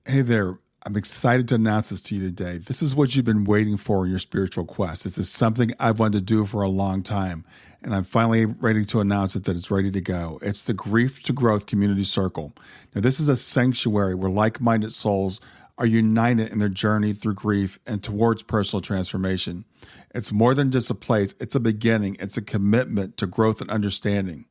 Hey there. I'm excited to announce this to you today. This is what you've been waiting for in your spiritual quest. This is something I've wanted to do for a long time, and I'm finally ready to announce it that it's ready to go. It's the Grief to Growth Community Circle. Now, this is a sanctuary where like-minded souls are united in their journey through grief and towards personal transformation. It's more than just a place. It's a beginning. It's a commitment to growth and understanding.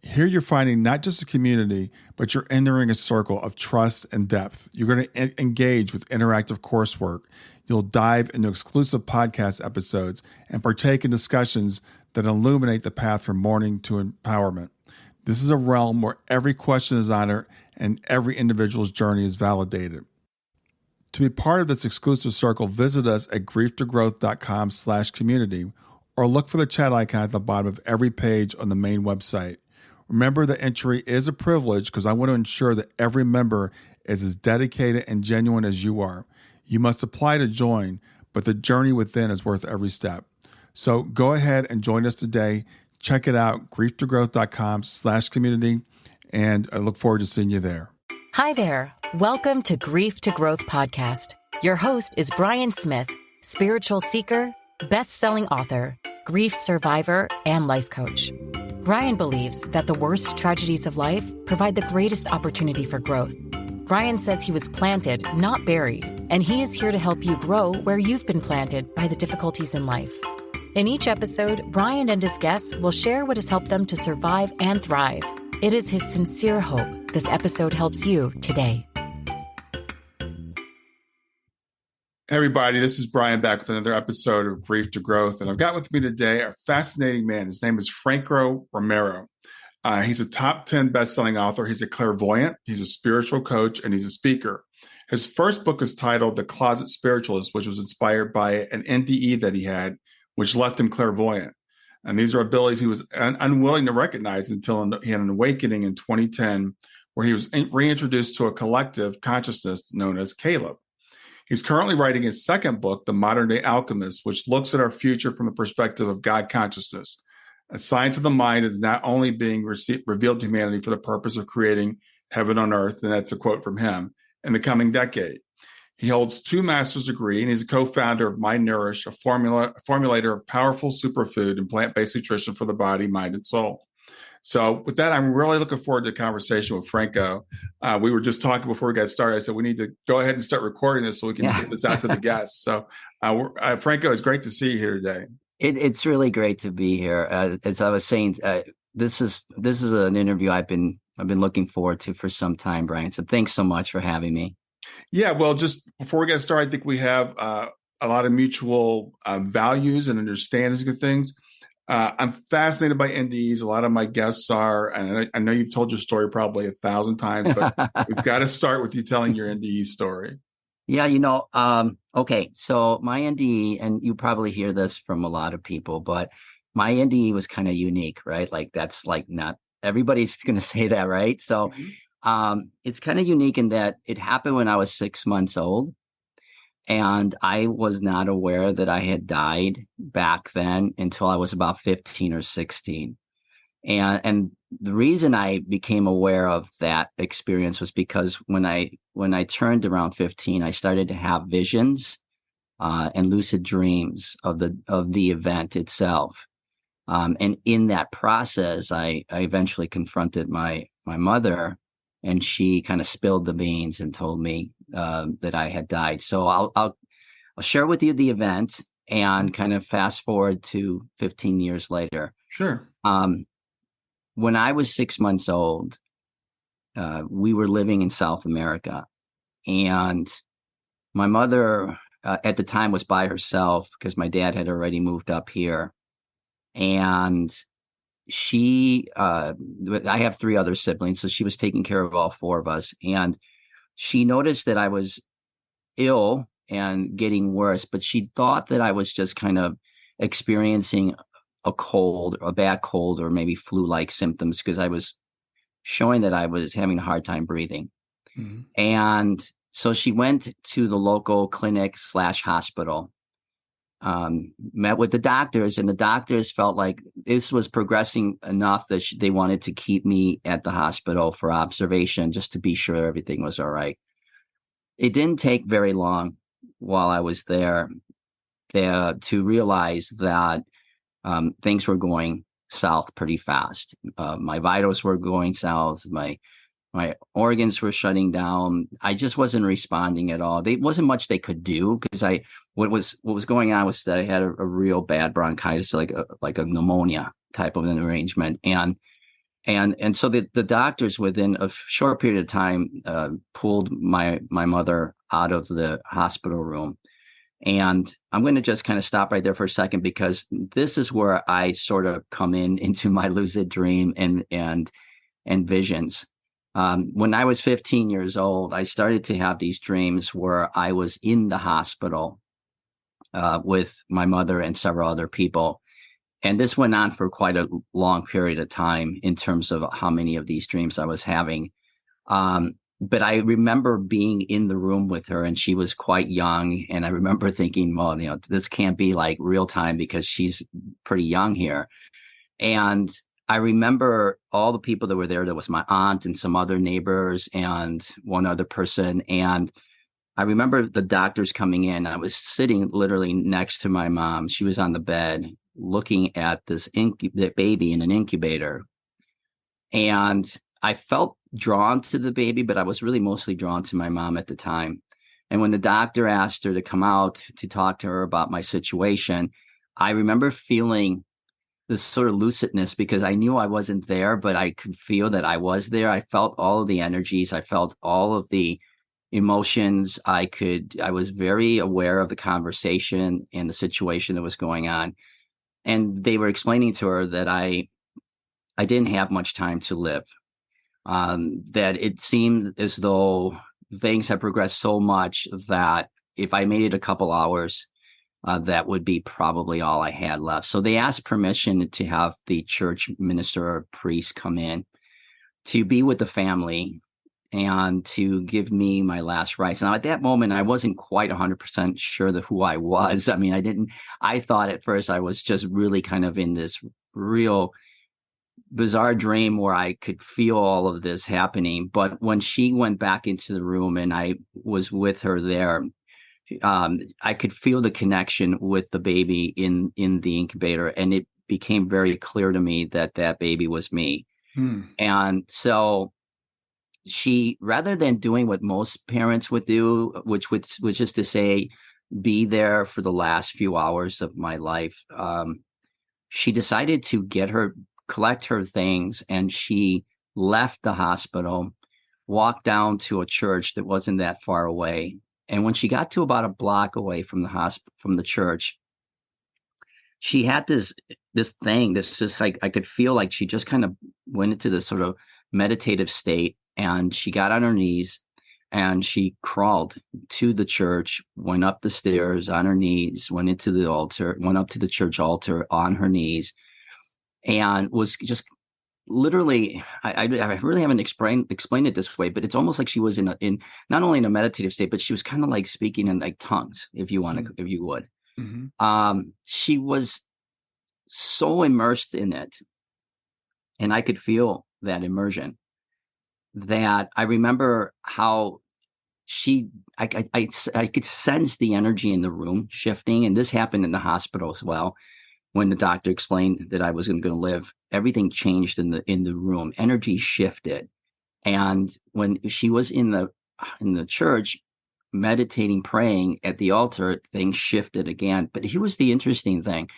Here you're finding not just a community, but you're entering a circle of trust and depth. You're going to engage with interactive coursework. You'll dive into exclusive podcast episodes and partake in discussions that illuminate the path from mourning to empowerment. This is a realm where every question is honored and every individual's journey is validated. To be part of this exclusive circle, visit us at grieftogrowth.com/community or look for the chat icon at the bottom of every page on the main website. Remember that entry is a privilege because I want to ensure that every member is as dedicated and genuine as you are. You must apply to join, but the journey within is worth every step. So go ahead and join us today. Check it out, grieftogrowth.com/community, and I look forward to seeing you there. Hi there. Welcome to Grief to Growth Podcast. Your host is Brian Smith, spiritual seeker, best-selling author, grief survivor, and life coach. Brian believes that the worst tragedies of life provide the greatest opportunity for growth. Brian says he was planted, not buried, and he is here to help you grow where you've been planted by the difficulties in life. In each episode, Brian and his guests will share what has helped them to survive and thrive. It is his sincere hope this episode helps you today. Hey everybody, this is Brian back with another episode of Grief to Growth, and I've got with me today a fascinating man. His name is Franco Romero. He's a top 10 best-selling author. He's a clairvoyant, he's a spiritual coach, and he's a speaker. His first book is titled The Closet Spiritualist, which was inspired by an NDE that he had, which left him clairvoyant. And these are abilities he was unwilling to recognize until he had an awakening in 2010, where he was reintroduced to a collective consciousness known as Caleb. He's currently writing his second book, The Modern Day Alchemist, which looks at our future from the perspective of God consciousness. A science of the mind is not only being revealed to humanity for the purpose of creating heaven on earth, and that's a quote from him, in the coming decade. He holds 2 master's degrees, and he's a co-founder of MyNurish, a formulator of powerful superfood and plant-based nutrition for the body, mind, and soul. So with that, I'm really looking forward to the conversation with Franco. We were just talking before we got started. I said we need to go ahead and start recording this so we can get this out to the guests. So Franco, it's great to see you here today. It's really great to be here. As I was saying, this is an interview I've been looking forward to for some time, Brian. So thanks so much for having me. Yeah, well, just before we get started, I think we have a lot of mutual values and understandings of things. I'm fascinated by NDEs. A lot of my guests are, and I know you've told your story probably 1,000 times, but we've got to start with you telling your NDE story. Yeah, okay. So my NDE, and you probably hear this from a lot of people, but my NDE was kind of unique, right? Like that's like not everybody's going to say that, right? So it's kind of unique in that it happened when I was 6 months old. And I was not aware that I had died back then until I was about 15 or 16. And the reason I became aware of that experience was because when I turned around 15, I started to have visions and lucid dreams of the event itself. And in that process, I eventually confronted my mother, and she kind of spilled the beans and told me that I had died. So I'll share with you the event and kind of fast forward to 15 years later. Sure. When I was 6 months old, we were living in South America, and my mother at the time was by herself because my dad had already moved up here. And I have 3 other siblings, so she was taking care of all 4 of us. And she noticed that I was ill and getting worse, but she thought that I was just kind of experiencing a cold, a bad cold, or maybe flu-like symptoms because I was showing that I was having a hard time breathing. Mm-hmm. And so she went to the local clinic/hospital, met with the doctors, and the doctors felt like this was progressing enough that they wanted to keep me at the hospital for observation just to be sure everything was all right. it didn't take very long while I was there to realize that things were going south pretty fast. My vitals were going south. My organs were shutting down. I just wasn't responding at all. There wasn't much they could do because what was going on was that I had a real bad bronchitis, like a pneumonia type of an arrangement, and so the doctors within a short period of time pulled my mother out of the hospital room. And I'm going to just kind of stop right there for a second, because this is where I sort of come into my lucid dream and visions. When I was 15 years old, I started to have these dreams where I was in the hospital with my mother and several other people. And this went on for quite a long period of time in terms of how many of these dreams I was having. But I remember being in the room with her, and she was quite young. And I remember thinking, well, this can't be like real time because she's pretty young here. And I remember all the people that were there. There was my aunt and some other neighbors and one other person. And I remember the doctors coming in. I was sitting literally next to my mom. She was on the bed looking at this baby in an incubator. And I felt drawn to the baby, but I was really mostly drawn to my mom at the time. And when the doctor asked her to come out to talk to her about my situation, I remember feeling this sort of lucidness, because I knew I wasn't there, but I could feel that I was there. I felt all of the energies. I felt all of the emotions. I was very aware of the conversation and the situation that was going on. And they were explaining to her that I didn't have much time to live. That it seemed as though things had progressed so much that if I made it a couple hours, that would be probably all I had left. So they asked permission to have the church minister or priest come in to be with the family and to give me my last rites. Now, at that moment, I wasn't quite 100% sure of who I was. I mean, I thought at first I was just really kind of in this real bizarre dream where I could feel all of this happening. But when she went back into the room and I was with her there, I could feel the connection with the baby in the incubator, and it became very clear to me that baby was me. And so she, rather than doing what most parents would do, which is to say, be there for the last few hours of my life, she decided to collect her things, and she left the hospital, walked down to a church that wasn't that far away. And when she got to about a block away from the church, she had this thing, this just like, I could feel like she just kind of went into this sort of meditative state, and she got on her knees and she crawled to the church, went up the stairs on her knees, went into the altar, went up to the church altar on her knees, and was just literally, I really haven't explained it this way, but it's almost like she was in not only in a meditative state, but she was kind of like speaking in like tongues, if you want to, if you would. Mm-hmm. She was so immersed in it, and I could feel that immersion, that I remember how I could sense the energy in the room shifting. And this happened in the hospital as well. When the doctor explained that I wasn't going to live, everything changed in the room. Energy shifted. And when she was in the church meditating, praying at the altar, things shifted again. But here was the interesting thing,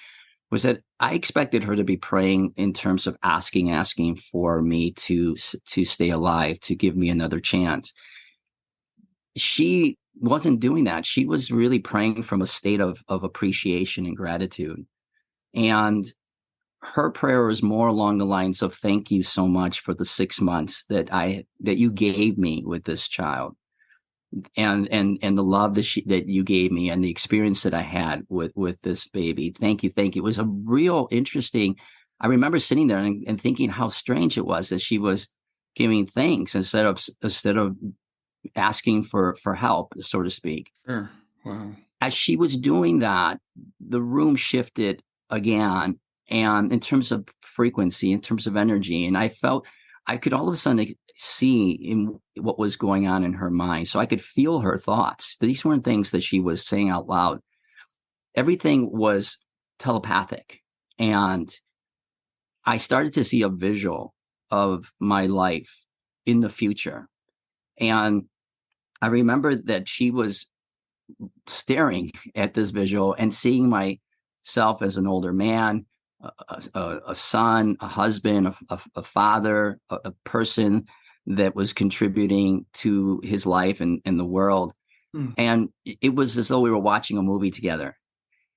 was that I expected her to be praying in terms of asking for me to stay alive, to give me another chance. She wasn't doing that. She was really praying from a state of appreciation and gratitude. And her prayer was more along the lines of, thank you so much for the 6 months that you gave me with this child, and the love that you gave me, and the experience that I had with this baby. Thank you. It was a real interesting. I remember sitting there and thinking how strange it was that she was giving thanks instead of asking for help, so to speak. Sure. Wow. As she was doing that, the room shifted again, and in terms of frequency, in terms of energy, and I felt I could all of a sudden see in what was going on in her mind. So I could feel her thoughts. These weren't things that she was saying out loud. Everything was telepathic. And I started to see a visual of my life in the future. And I remember that she was staring at this visual and seeing myself as an older man, a son, a husband, a father, a person that was contributing to his life and the world. And it was as though we were watching a movie together.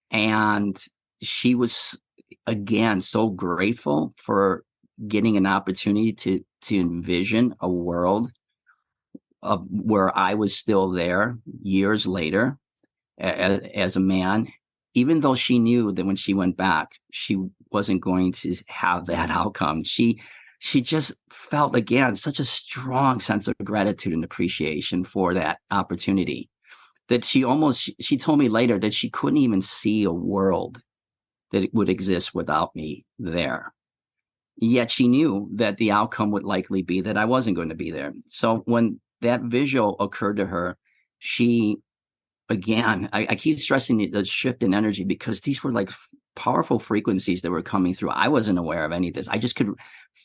And she was, again, so grateful for getting an opportunity to envision a world of where I was still there years later as a man, even though she knew that when she went back, she wasn't going to have that outcome. She just felt, again, such a strong sense of gratitude and appreciation for that opportunity that she told me later that she couldn't even see a world that would exist without me there. Yet she knew that the outcome would likely be that I wasn't going to be there. So when that visual occurred to her, she, again, I keep stressing the shift in energy because these were like powerful frequencies that were coming through. I wasn't aware of any of this. I just could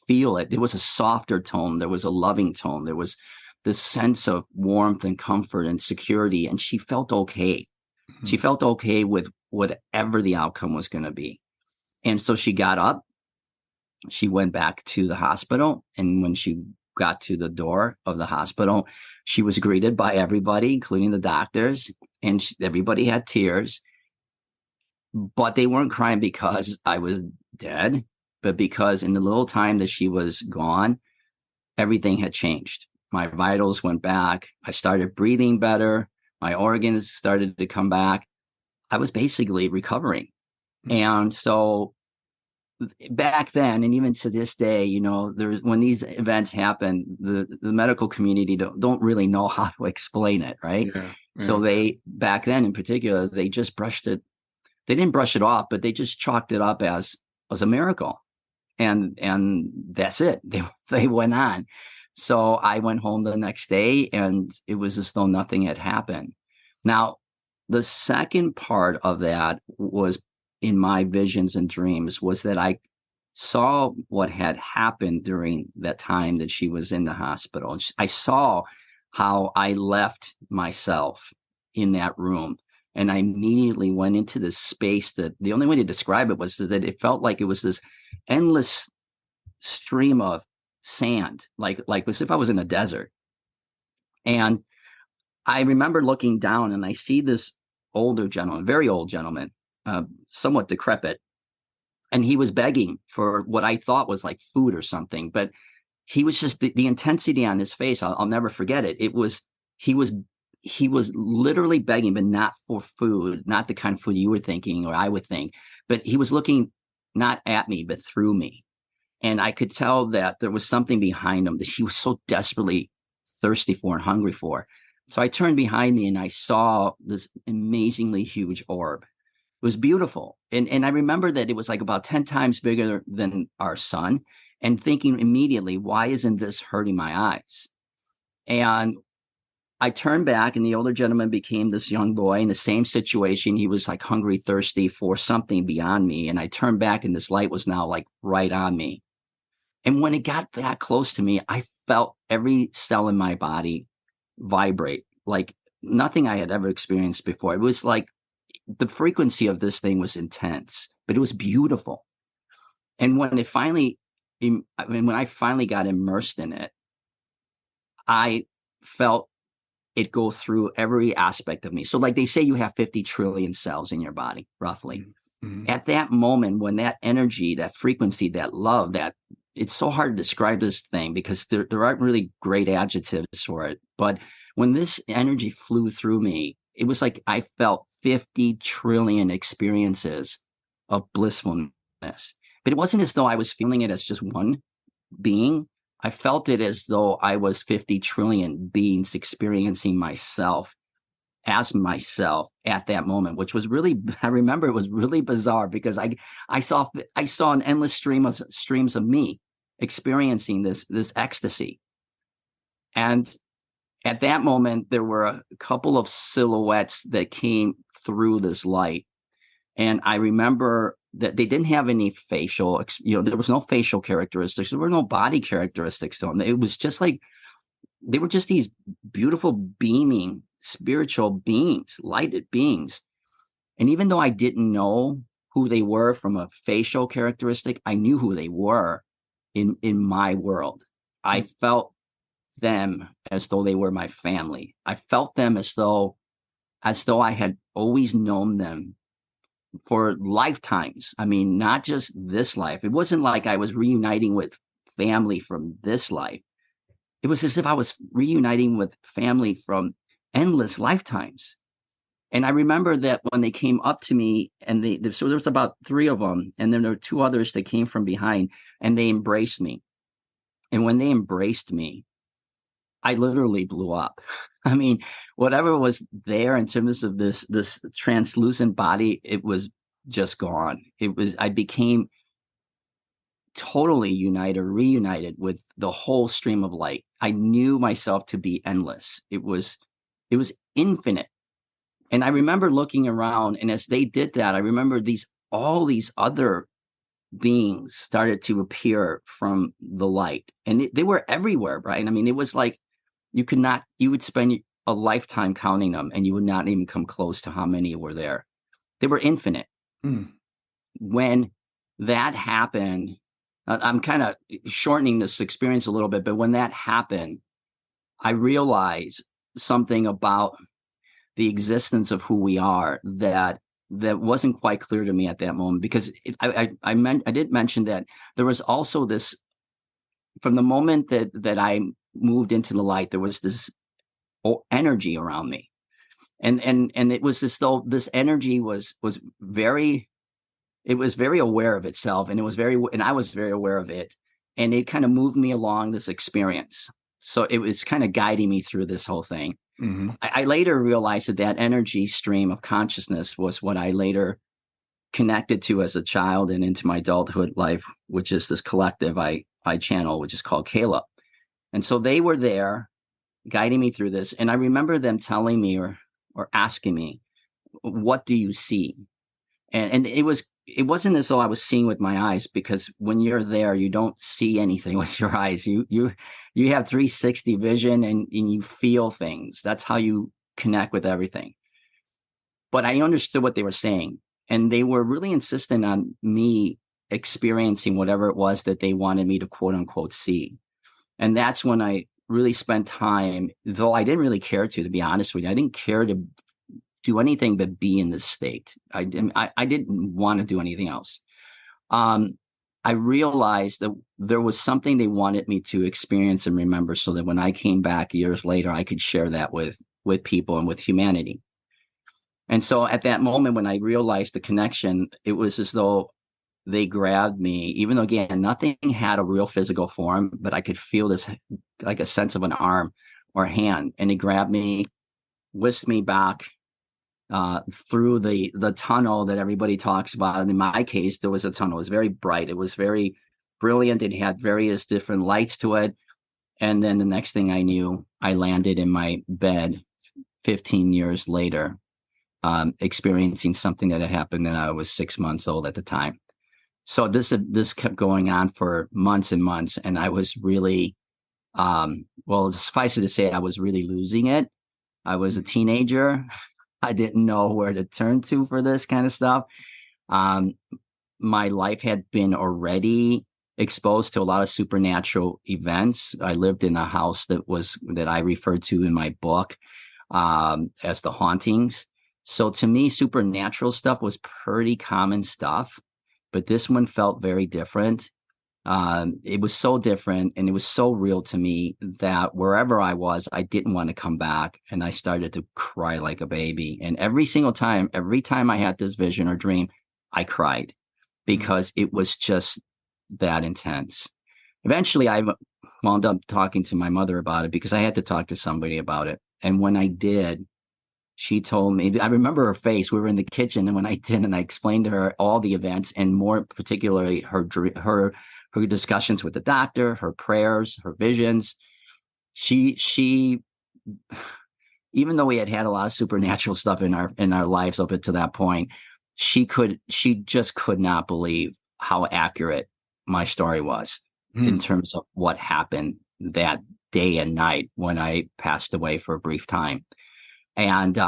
feel it. There was a softer tone. There was a loving tone. There was this sense of warmth and comfort and security. And she felt okay. Mm-hmm. She felt okay with whatever the outcome was going to be. And so she got up. She went back to the hospital. And when she got to the door of the hospital, she was greeted by everybody, including the doctors, and everybody had tears. But they weren't crying because I was dead, but because in the little time that she was gone, everything had changed. My vitals went back. I started breathing better. My organs started to come back. I was basically recovering. And so back then, and even to this day, when these events happen, the medical community don't really know how to explain it, right? Yeah. So back then in particular, they just brushed it. They didn't brush it off, but they just chalked it up as a miracle. And that's it. They went on. So I went home the next day and it was as though nothing had happened. Now, the second part of that was in my visions and dreams was that I saw what had happened during that time that she was in the hospital. I saw how I left myself in that room. And I immediately went into this space that the only way to describe it was that it felt like it was this endless stream of sand, like as if I was in a desert. And I remember looking down and I see this older gentleman, very old gentleman, somewhat decrepit. And he was begging for what I thought was like food or something. But he was just the intensity on his face. I'll never forget it. He was literally begging, but not for food, not the kind of food you were thinking or I would think. But he was looking not at me, but through me. And I could tell that there was something behind him that he was so desperately thirsty for and hungry for. So I turned behind me and I saw this amazingly huge orb. It was beautiful. And I remember that it was like about 10 times bigger than our sun, and thinking immediately, why isn't this hurting my eyes? And I turned back and the older gentleman became this young boy in the same situation. He was like hungry, thirsty for something beyond me. And I turned back and this light was now like right on me. And when it got that close to me, I felt every cell in my body vibrate like nothing I had ever experienced before. It was like the frequency of this thing was intense, but it was beautiful. And when I finally got immersed in it, I felt it go through every aspect of me. So like they say, you have 50 trillion cells in your body, roughly. Mm-hmm. At that moment, when that energy, that frequency, that love, that it's so hard to describe this thing because there aren't really great adjectives for it. But when this energy flew through me, it was like I felt 50 trillion experiences of blissfulness. But it wasn't as though I was feeling it as just one being. I felt it as though I was 50 trillion beings experiencing myself as myself at that moment, which was really, I remember it was really bizarre because I saw an endless streams of me experiencing this ecstasy. And at that moment, there were a couple of silhouettes that came through this light. And I remember that they didn't have any facial, there was no facial characteristics. There were no body characteristics to them. It was just like, they were just these beautiful, beaming, spiritual beings, lighted beings. And even though I didn't know who they were from a facial characteristic, I knew who they were in my world. I felt them as though they were my family. I felt them as though I had always known them for lifetimes. I mean, not just this life. It wasn't like I was reuniting with family from this life. It was as if I was reuniting with family from endless lifetimes. And I remember that when they came up to me, and so there was about 3 of them, and then there were 2 others that came from behind, and they embraced me. And when they embraced me, I literally blew up. I mean, whatever was there in terms of this translucent body, it was just gone. I became totally reunited with the whole stream of light. I knew myself to be endless. It was infinite. And I remember looking around, and as they did that, I remember all these other beings started to appear from the light, and they were everywhere, Brian. I mean, it was like you would spend a lifetime counting them, and you would not even come close to how many were there. They were infinite. When that happened, I'm kind of shortening this experience a little bit, but when that happened, I realized something about the existence of who we are that wasn't quite clear to me at that moment, because I did mention that there was also this, from the moment that I moved into the light, there was this energy around me, and it was as though this energy was very aware of itself, and I was very aware of it, and it kind of moved me along this experience. So it was kind of guiding me through this whole thing. Mm-hmm. I later realized that energy stream of consciousness was what I later connected to as a child and into my adulthood life, which is this collective I channel, which is called Kayla. And so they were there guiding me through this. And I remember them telling me or asking me, what do you see? And it wasn't as though I was seeing with my eyes, because when you're there, you don't see anything with your eyes. You have 360 vision, and you feel things. That's how you connect with everything. But I understood what they were saying, and they were really insistent on me experiencing whatever it was that they wanted me to quote unquote see. And that's when I really spent time, though I didn't really care to be honest with you. I didn't care to do anything but be in this state. I didn't want to do anything else. I realized that there was something they wanted me to experience and remember, so that when I came back years later, I could share that with people and with humanity. And so at that moment, when I realized the connection, it was as though they grabbed me, even though, again, nothing had a real physical form, but I could feel this, like a sense of an arm or a hand, and they grabbed me, whisked me back through the tunnel that everybody talks about. And in my case, there was a tunnel. It was very bright. It was very brilliant. It had various different lights to it. And then the next thing I knew, I landed in my bed 15 years later, experiencing something that had happened when I was 6 months old at the time. So this kept going on for months and months. And I was really, suffice it to say, I was really losing it. I was a teenager. I didn't know where to turn to for this kind of stuff. My life had been already exposed to a lot of supernatural events. I lived in a house that I referred to in my book as the hauntings. So to me, supernatural stuff was pretty common stuff, but this one felt very different. It was so different, and it was so real to me that wherever I was, I didn't want to come back, and I started to cry like a baby. And every time I had this vision or dream, I cried, because it was just that intense. Eventually, I wound up talking to my mother about it, because I had to talk to somebody about it. And when I did, she told me, I remember her face. We were in the kitchen, and when I did, and I explained to her all the events, and more particularly her discussions with the doctor, her prayers, her visions, she, even though we had a lot of supernatural stuff in our lives up to that point, she just could not believe how accurate my story was in terms of what happened that day and night when I passed away for a brief time. And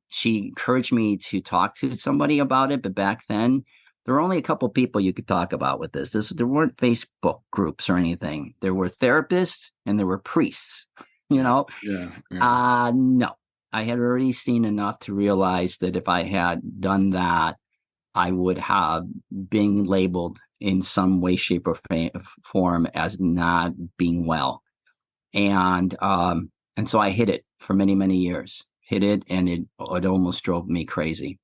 she encouraged me to talk to somebody about it. But back then, there were only a couple people you could talk about with this. There weren't Facebook groups or anything. There were therapists and there were priests, Yeah. No, I had already seen enough to realize that if I had done that, I would have been labeled in some way, shape, or form as not being well. And so I hid it for many, many years. Hid it, and it almost drove me crazy.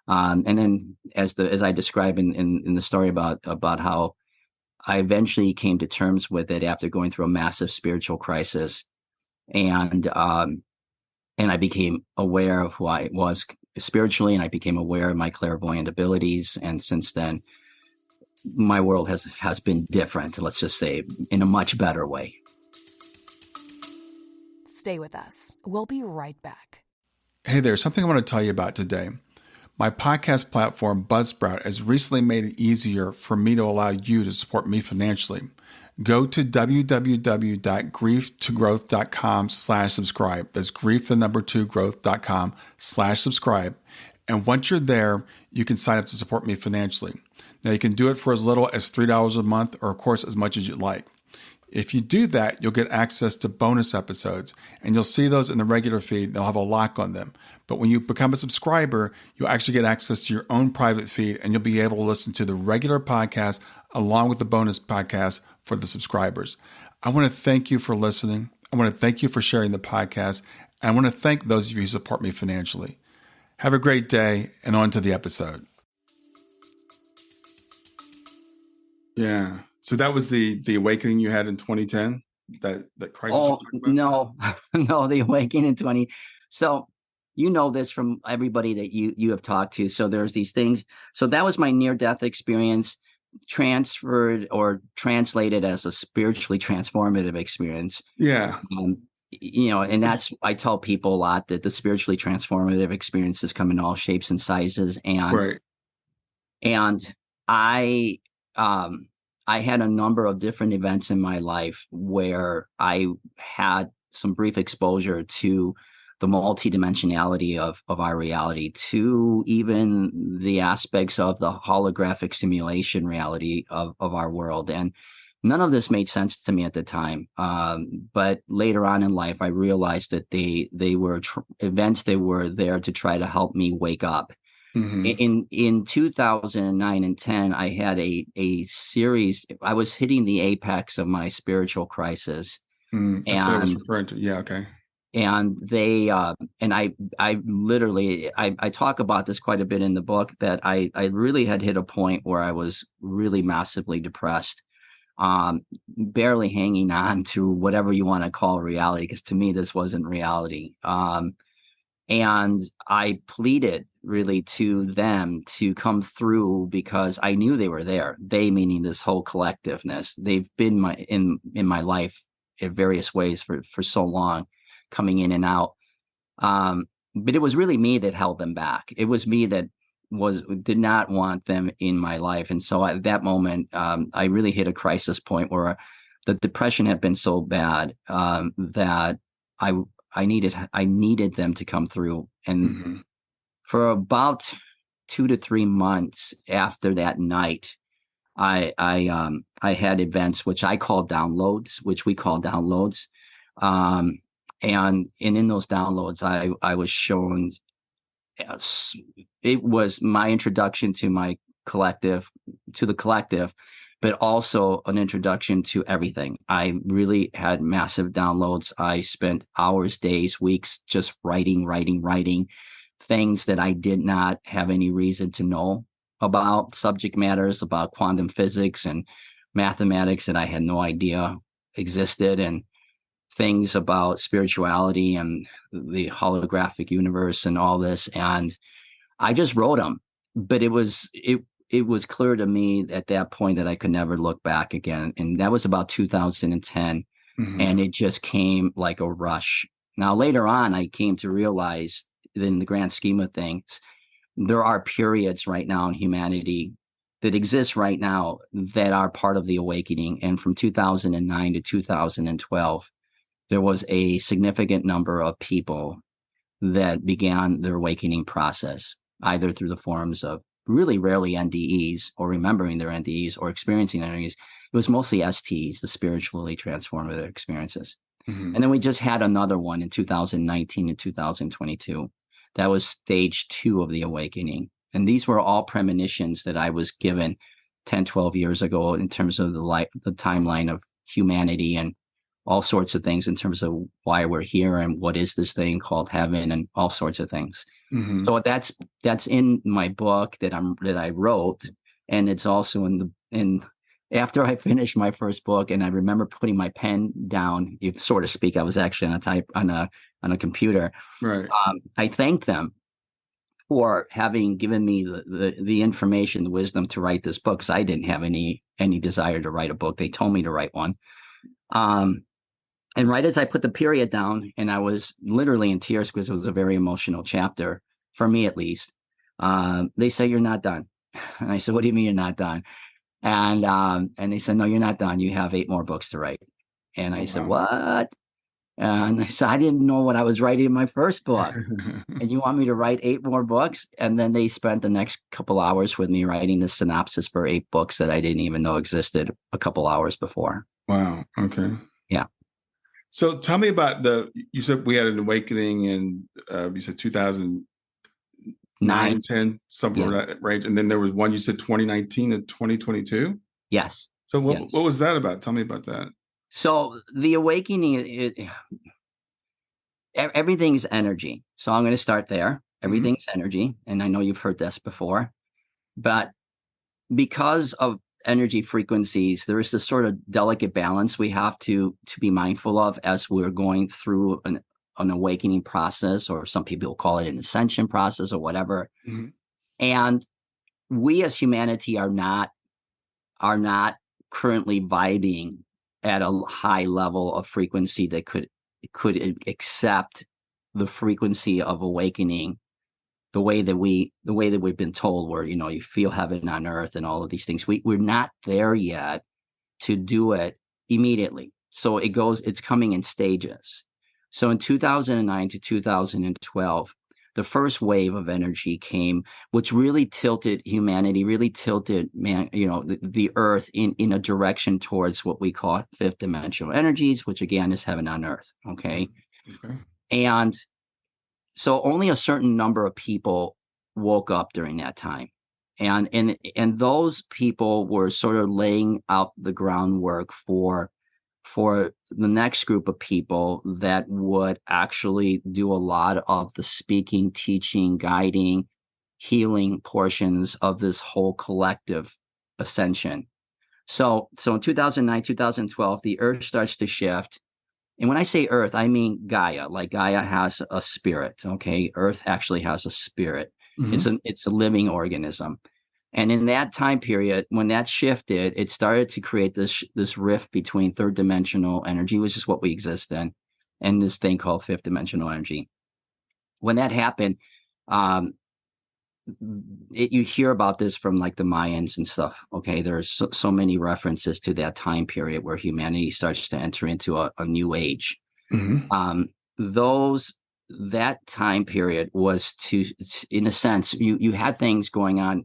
And then, as I describe in the story about how I eventually came to terms with it after going through a massive spiritual crisis, and I became aware of who I was spiritually, and I became aware of my clairvoyant abilities. And since then, my world has been different. Let's just say, in a much better way. Stay with us. We'll be right back. Hey there, something I want to tell you about today. My podcast platform, Buzzsprout, has recently made it easier for me to allow you to support me financially. Go to www.grieftogrowth.com/subscribe. That's growth2growth.com/subscribe. And once you're there, you can sign up to support me financially. Now, you can do it for as little as $3 a month, or of course, as much as you'd like. If you do that, you'll get access to bonus episodes, and you'll see those in the regular feed. They'll have a lock on them. But when you become a subscriber, you'll actually get access to your own private feed, and you'll be able to listen to the regular podcast along with the bonus podcast for the subscribers. I want to thank you for listening. I want to thank you for sharing the podcast. And I want to thank those of you who support me financially. Have a great day, and on to the episode. Yeah. So that was the awakening you had in 2010, that crisis. Oh, no, the awakening in 20. So you know this from everybody that you have talked to. So there's these things. So that was my near-death experience, transferred or translated as a spiritually transformative experience. Yeah. And that's, I tell people a lot that the spiritually transformative experiences come in all shapes and sizes. And, right. And I had a number of different events in my life where I had some brief exposure to the multidimensionality of our reality, to even the aspects of the holographic simulation reality of our world. And none of this made sense to me at the time. But later on in life, I realized that they were events that were there to try to help me wake up. Mm-hmm. In 2009 and 10, I had a series. I was hitting the apex of my spiritual crisis. That's what I was referring to. Yeah, okay. And they and I literally I talk about this quite a bit in the book, that I really had hit a point where I was really massively depressed, barely hanging on to whatever you want to call reality, because to me this wasn't reality. And I pleaded really to them to come through, because I knew they were there. They, meaning this whole collectiveness. They've been in my life in various ways for so long, coming in and out. But it was really me that held them back. It was me that did not want them in my life. And so at that moment, I really hit a crisis point where the depression had been so bad that I needed them to come through. And mm-hmm. for about 2 to 3 months after that night, I had events which I call downloads, which we call downloads. And in those downloads, I was shown, it was my introduction to the collective, but also an introduction to everything. I really had massive downloads. I spent hours, days, weeks just writing things that I did not have any reason to know about, subject matters about quantum physics and mathematics that I had no idea existed, and things about spirituality and the holographic universe and all this. And I just wrote them, but it was clear to me at that point that I could never look back again. And that was about 2010. And it just came like a rush. Now, later on, I came to realize that in the grand scheme of things, there are periods right now in humanity that exist right now that are part of the awakening. And from 2009 to 2012, there was a significant number of people that began their awakening process, either through the forms of really rarely NDEs or remembering their NDEs or experiencing NDEs. It was mostly STs, the spiritually transformative experiences. And then we just had another one in 2019 and 2022. That was stage 2 of the awakening. And these were all premonitions that I was given 10, 12 years ago in terms of the timeline of humanity and all sorts of things in terms of why we're here and what is this thing called heaven and all sorts of things. So that's in my book that I wrote, and it's also in after I finished my first book, and I remember putting my pen down, so to speak. I was actually on a computer. Right. I thanked them for having given me the information, the wisdom to write this book, because I didn't have any desire to write a book. They told me to write one. And right as I put the period down, and I was literally in tears because it was a very emotional chapter, for me at least, they said, "You're not done." And I said, "What do you mean you're not done?" And they said, "No, you're not done. You have 8 more books to write." And I said, "What?" And I said, "I didn't know what I was writing in my first book. And you want me to write 8 more books?" And then they spent the next couple hours with me writing the synopsis for 8 books that I didn't even know existed a couple hours before. Wow. Okay. Yeah. So tell me about you said we had an awakening in, you said 2009, 10, somewhere in that range. And then there was one, you said 2019 and 2022? Yes. So what was that about? Tell me about that. So the awakening, everything's energy. So I'm going to start there. Everything's energy. And I know you've heard this before, but because of energy frequencies, there is this sort of delicate balance we have to be mindful of as we're going through an awakening process, or some people call it an ascension process or whatever. And we as humanity are not currently vibing at a high level of frequency that could accept the frequency of awakening the way that we've been told, where, you feel heaven on earth and all of these things. We're not there yet to do it immediately. So it's coming in stages. So in 2009 to 2012, the first wave of energy came, which really tilted humanity, the earth in a direction towards what we call 5th dimensional energies, which again is heaven on earth. Okay. And so only a certain number of people woke up during that time. And those people were sort of laying out the groundwork for the next group of people that would actually do a lot of the speaking, teaching, guiding, healing portions of this whole collective ascension. So in 2009, 2012, the earth starts to shift. And when I say earth, I mean Gaia. Like Gaia has a spirit. Okay. Earth actually has a spirit. It's a living organism. And in that time period, when that shifted, it started to create this rift between 3rd dimensional energy, which is what we exist in, and this thing called 5th dimensional energy. When that happened, you hear about this from like the Mayans and stuff. Okay, there's so many references to that time period where humanity starts to enter into a new age. That time period was in a sense, you had things going on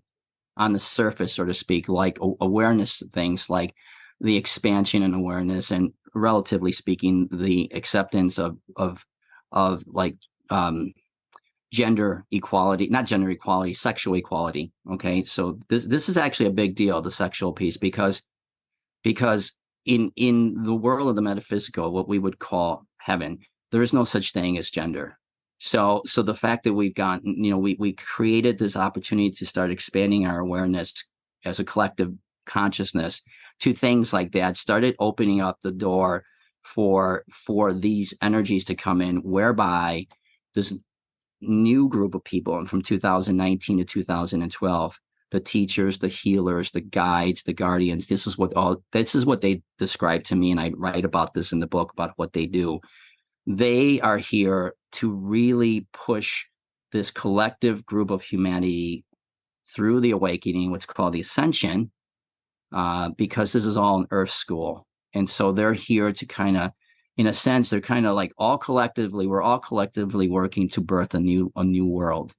the surface, so to speak, like awareness things, like the expansion and awareness, and relatively speaking, the acceptance of like gender equality, not gender equality, sexual equality. Okay, so this is actually a big deal, the sexual piece, because in the world of the metaphysical, what we would call heaven, there is no such thing as gender. So the fact that we've gotten, we created this opportunity to start expanding our awareness as a collective consciousness to things like that, started opening up the door for these energies to come in, whereby this new group of people, and from 2019 to 2012, the teachers, the healers, the guides, the guardians. This is what they describe to me, and I write about this in the book about what they do. They are here to really push this collective group of humanity through the awakening, what's called the ascension, because this is all an earth school. And so they're here to kind of, in a sense, they're kind of like we're all collectively working to birth a new world,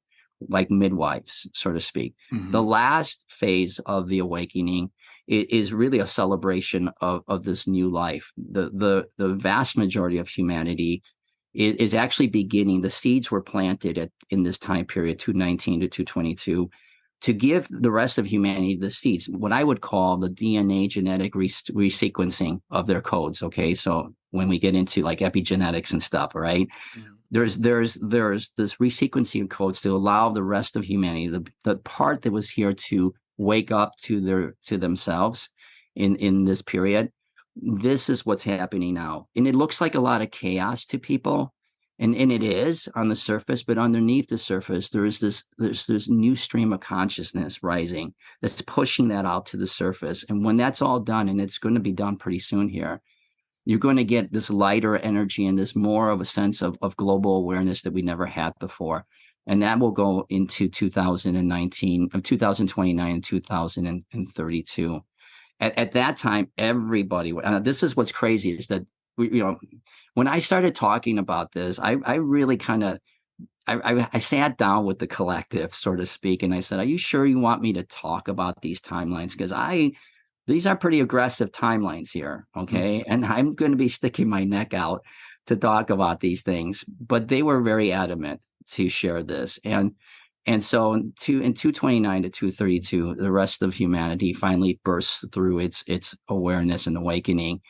like midwives, so to speak. Mm-hmm. The last phase of the awakening is really a celebration of this new life. The vast majority of humanity is actually beginning. The seeds were planted in this time period, 219 to 222, to give the rest of humanity the seeds, what I would call the DNA genetic resequencing of their codes. Okay, so when we get into like epigenetics and stuff, right? Mm-hmm. There's this resequencing of codes to allow the rest of humanity, the part that was here to wake up to themselves in this period. This is what's happening now. And it looks like a lot of chaos to people. And it is on the surface, but underneath the surface, there's this new stream of consciousness rising that's pushing that out to the surface. And when that's all done, and it's going to be done pretty soon here, you're going to get this lighter energy and this more of a sense of global awareness that we never had before. And that will go into 2029 and 2032. At that time, everybody, this is what's crazy, is that, when I started talking about this, I really kind of, I sat down with the collective, so to speak, and I said, are you sure you want me to talk about these timelines? Because these are pretty aggressive timelines here, okay? Mm-hmm. And I'm going to be sticking my neck out to talk about these things. But they were very adamant to share this. And so in 229 to 232, the rest of humanity finally bursts through its awareness and awakening.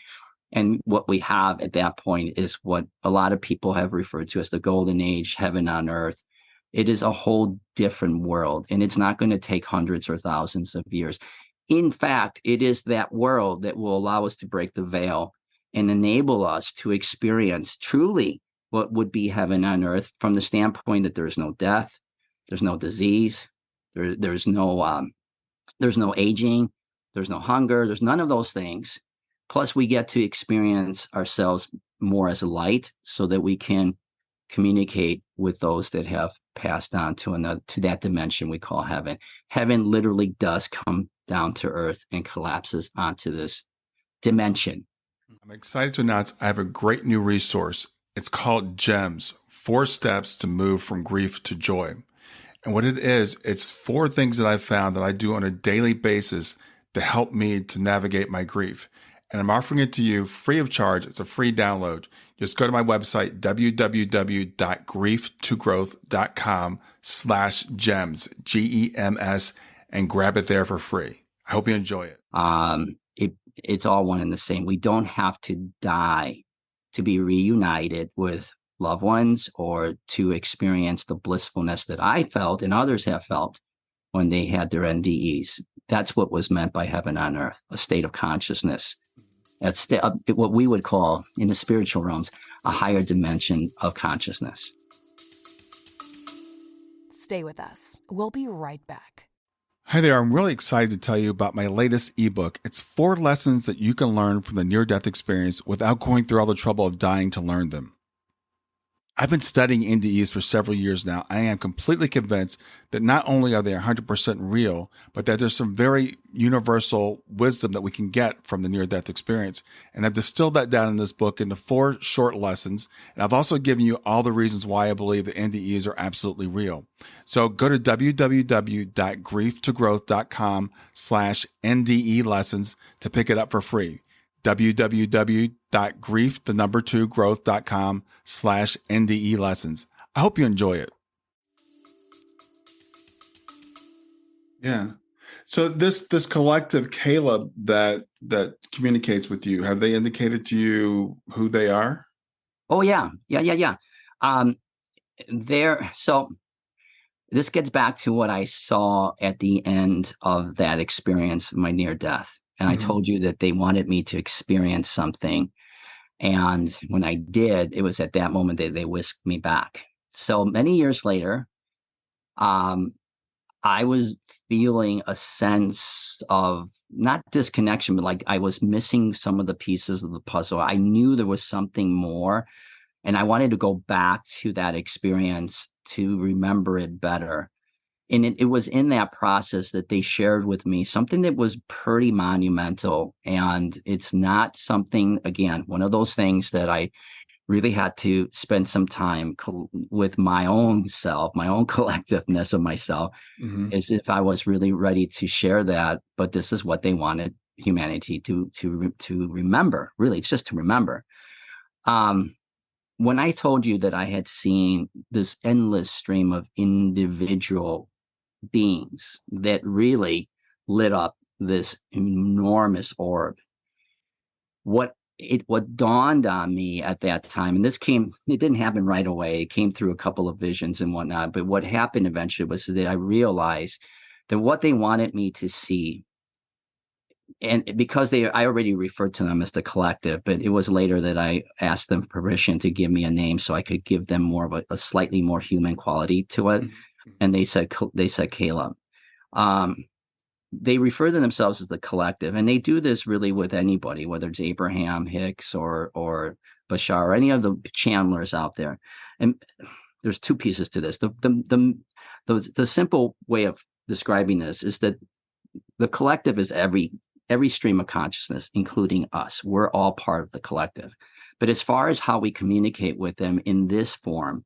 And what we have at that point is what a lot of people have referred to as the golden age, heaven on earth. It is a whole different world, and it's not going to take hundreds or thousands of years. In fact, it is that world that will allow us to break the veil and enable us to experience truly what would be heaven on earth, from the standpoint that there's no death, there's no disease, there's no aging, there's no hunger, there's none of those things. Plus, we get to experience ourselves more as light, so that we can communicate with those that have passed on to that dimension we call heaven. Heaven literally does come down to earth and collapses onto this dimension. I'm excited to announce I have a great new resource. It's called GEMS, 4 Steps to Move from Grief to Joy. And what it is, it's 4 things that I've found that I do on a daily basis to help me to navigate my grief. And I'm offering it to you free of charge. It's a free download. Just go to my website, www.grieftogrowth.com/gems, GEMS, and grab it there for free. I hope you enjoy it. It's all one and the same. We don't have to die to be reunited with loved ones, or to experience the blissfulness that I felt and others have felt when they had their NDEs. That's what was meant by heaven on earth, a state of consciousness. That's what we would call, in the spiritual realms, a higher dimension of consciousness. Stay with us. We'll be right back. Hi there. I'm really excited to tell you about my latest ebook. It's 4 lessons that you can learn from the near-death experience without going through all the trouble of dying to learn them. I've been studying NDEs for several years now. I am completely convinced that not only are they 100% real, but that there's some very universal wisdom that we can get from the near-death experience. And I've distilled that down in this book into 4 short lessons. And I've also given you all the reasons why I believe the NDEs are absolutely real. So go to www.grieftogrowth.com/NDE lessons to pick it up for free. www.grieftogrowth.com/NDE lessons. I hope you enjoy it. Yeah. So this collective, Caleb, that communicates with you, have they indicated to you who they are? Oh yeah. So this gets back to what I saw at the end of that experience of my near death. And I told you that they wanted me to experience something. And when I did, it was at that moment that they whisked me back. So many years later, I was feeling a sense of not disconnection, but like I was missing some of the pieces of the puzzle. I knew there was something more, and I wanted to go back to that experience to remember it better. And it was in that process that they shared with me something that was pretty monumental. And it's not something, again, one of those things that I really had to spend some time with my own self, my own collectiveness of myself, as if I was really ready to share that. But this is what they wanted humanity to remember. Really, it's just to remember. When I told you that I had seen this endless stream of individual beings that really lit up this enormous orb, what dawned on me at that time, and it didn't happen right away. It came through a couple of visions and whatnot. But what happened eventually was that I realized that what they wanted me to see, and because I already referred to them as the collective, but it was later that I asked them permission to give me a name so I could give them more of a slightly more human quality to it. And they said Caleb. They refer to themselves as the collective, and they do this really with anybody, whether it's Abraham Hicks or Bashar or any of the channelers out there. And there's two pieces to this. The simple way of describing this is that the collective is every stream of consciousness, including us. We're all part of the collective. But as far as how we communicate with them in this form,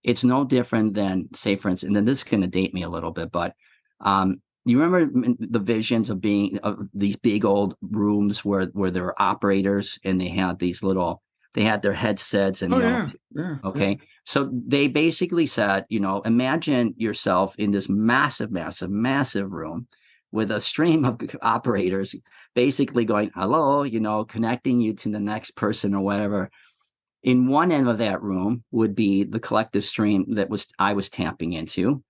it's no different than, say, for instance, and then this is going to date me a little bit, but you remember the visions of being of these big old rooms where there were operators and they had their headsets and okay. So they basically said, imagine yourself in this massive room with a stream of operators basically going, hello, connecting you to the next person or whatever. In one end of that room would be the collective stream that I was tapping into.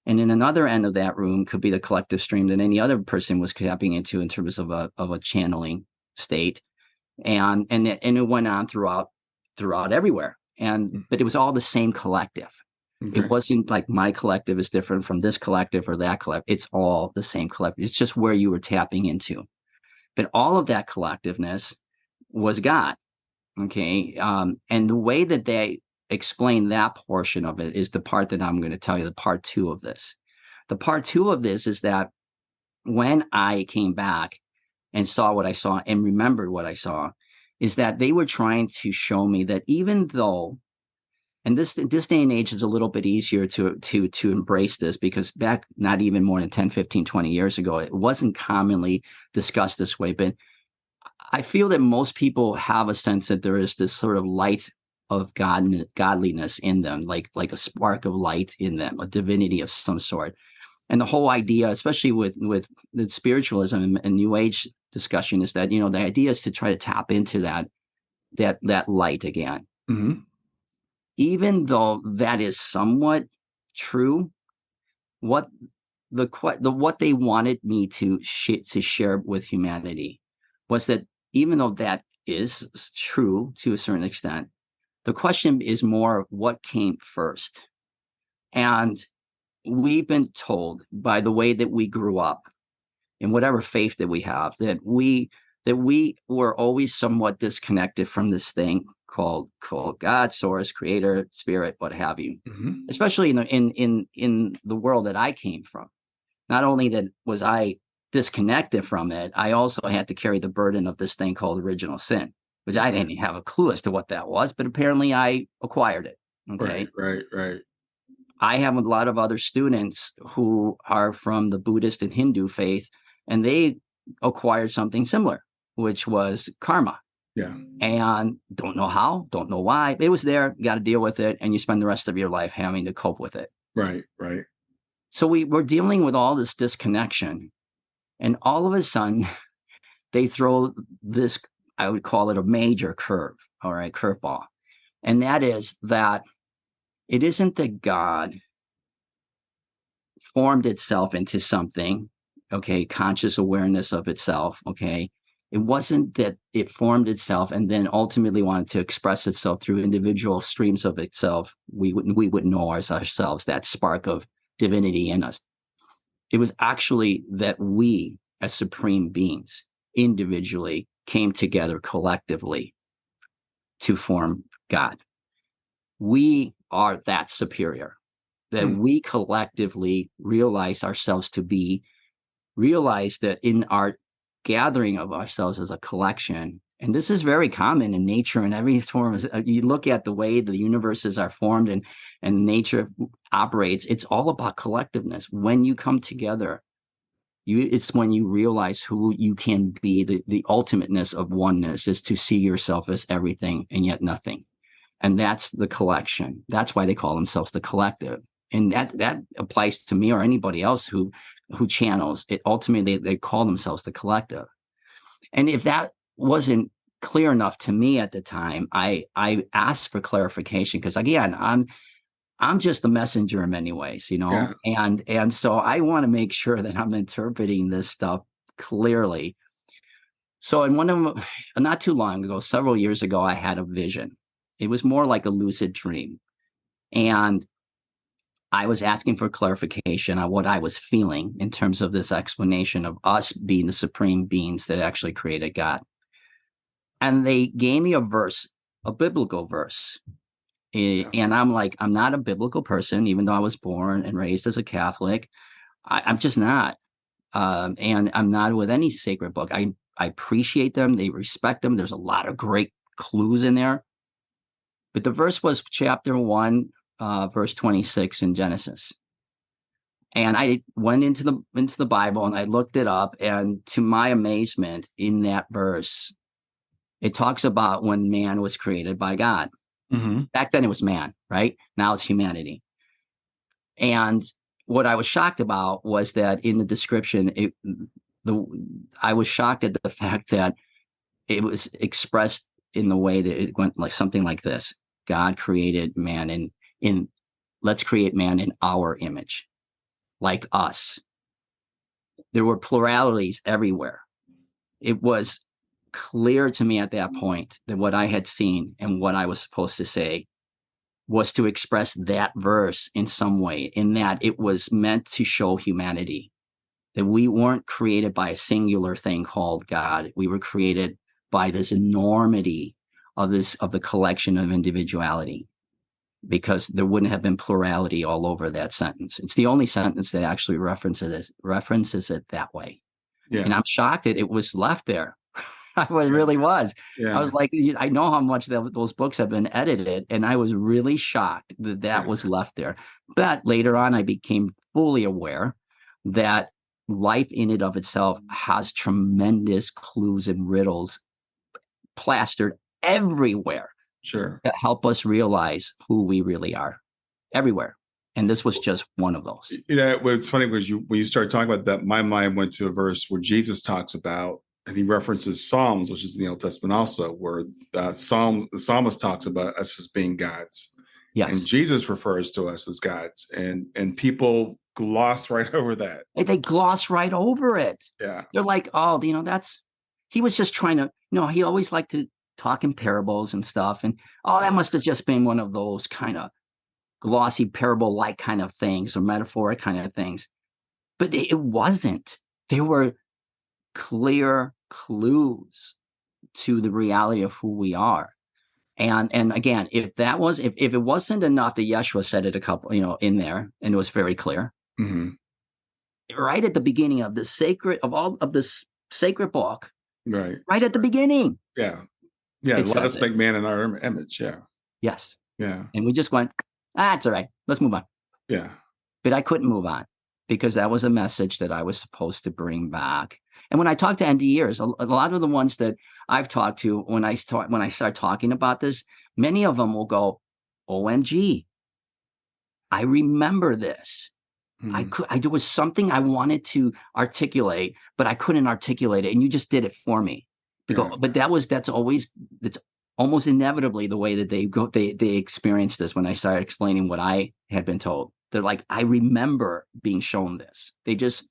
And in another end of that room could be the collective stream that any other person was tapping into in terms of a channeling state. And it went on throughout everywhere. But it was all the same collective. Okay. It wasn't like my collective is different from this collective or that collective. It's all the same collective. It's just where you were tapping into. But all of that collectiveness was God. Okay. And the way that they explain that portion of it is the part that I'm going to tell you, the part two of this. The part two of this is that when I came back and saw what I saw and remembered what I saw, is that they were trying to show me that even though, and this day and age is a little bit easier to embrace this, because back not even more than 10, 15, 20 years ago, it wasn't commonly discussed this way. But I feel that most people have a sense that there is this sort of light of godliness in them, like a spark of light in them, a divinity of some sort. And the whole idea, especially with the spiritualism and New Age discussion, is that, the idea is to try to tap into that light again. Mm-hmm. Even though that is somewhat true, what they wanted me to share with humanity was that even though that is true to a certain extent, the question is more what came first. And we've been told by the way that we grew up, in whatever faith that we have, that we were always somewhat disconnected from this thing called God, source, creator, spirit, what have you. Mm-hmm. Especially in the world that I came from. Not only that was I disconnected from it, I also had to carry the burden of this thing called original sin, which I didn't have a clue as to what that was, but apparently I acquired it. Okay. Right. I have a lot of other students who are from the Buddhist and Hindu faith, and they acquired something similar, which was karma. Yeah. And don't know how, don't know why. It was there, you got to deal with it, and you spend the rest of your life having to cope with it. Right. So we're dealing with all this disconnection, and all of a sudden they throw this, I would call it a major curveball. And that is that it isn't that God formed itself into something, okay, conscious awareness of itself, okay. It wasn't that it formed itself and then ultimately wanted to express itself through individual streams of itself. We would know ourselves, that spark of divinity in us. It was actually that we, as supreme beings, individually came together collectively to form God. We are that superior, that we collectively realize ourselves to be, realize that in our gathering of ourselves as a collection, and this is very common in nature and every form. You look at the way the universes are formed and nature operates, it's all about collectiveness. When you come together, it's when you realize who you can be. The ultimateness of oneness is to see yourself as everything and yet nothing. And that's the collection. That's why they call themselves the collective. And that applies to me or anybody else who channels it. Ultimately, they call themselves the collective. And if that wasn't clear enough to me at the time, I asked for clarification, because again, I'm just the messenger in many ways, Yeah. and so I want to make sure that I'm interpreting this stuff clearly. So in one of them, not too long ago, several years ago, I had a vision. It was more like a lucid dream. And I was asking for clarification on what I was feeling in terms of this explanation of us being the supreme beings that actually created God. And they gave me a verse, a biblical verse. And I'm like, I'm not a biblical person, even though I was born and raised as a Catholic. I'm just not. And I'm not with any sacred book. I appreciate them. They respect them. There's a lot of great clues in there. But the verse was chapter 1, verse 26 in Genesis. And I went into the Bible and I looked it up. And to my amazement, in that verse, it talks about when man was created by God. Mm-hmm. Back then it was man, right? Now it's humanity. And what I was shocked about was that in the description, I was shocked at the fact that it was expressed in the way that it went like something like this: God created man in let's create man in our image, like us. There were pluralities everywhere. It was clear to me at that point that what I had seen and what I was supposed to say was to express that verse in some way, in that it was meant to show humanity, that we weren't created by a singular thing called God. We were created by this enormity of the collection of individuality, because there wouldn't have been plurality all over that sentence. It's the only sentence that actually references it that way. Yeah. And I'm shocked that it was left there. I really was. Yeah. I was like, I know how much those books have been edited, and I was really shocked that was left there. But later on, I became fully aware that life in and of itself has tremendous clues and riddles plastered everywhere. Sure. That help us realize who we really are everywhere. And this was just one of those. What's funny was when you started talking about that, my mind went to a verse where Jesus talks about, and he references Psalms, which is in the Old Testament also, where the psalmist talks about us as being gods. Yes. And Jesus refers to us as gods. And people gloss right over that. They gloss right over it. Yeah. They're like, oh, he was just trying to, he always liked to talk in parables and stuff. And, that must have just been one of those kind of glossy parable-like kind of things or metaphoric kind of things. But it wasn't. There were clear clues to the reality of who we are. And again, if it wasn't enough that Yeshua said it a couple, in there, and it was very clear. Mm-hmm. Right at the beginning of this sacred book. Right. Right at the beginning. Yeah. Yeah. Let us make man in our image. Yeah. Yes. Yeah. And we just went, it's all right. Let's move on. Yeah. But I couldn't move on, because that was a message that I was supposed to bring back. And when I talk to NDEers, a lot of the ones that I've talked to, when I start talking about this, many of them will go, OMG, I remember this. Mm-hmm. There was something I wanted to articulate, but I couldn't articulate it. And you just did it for me. But that's almost inevitably the way that they experience this when I started explaining what I had been told. They're like, I remember being shown this. They just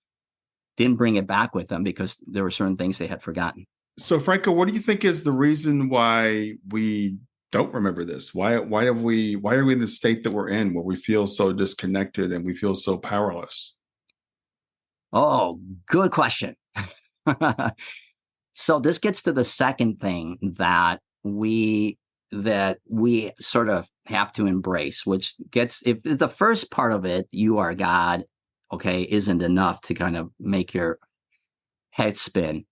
didn't bring it back with them because there were certain things they had forgotten. So, Franco, what do you think is the reason why we don't remember this? Why are we in the state that we're in, where we feel so disconnected and we feel so powerless? Oh, good question. So this gets to the second thing that we sort of have to embrace, which gets, if the first part of it, you are God, okay, isn't enough to kind of make your head spin.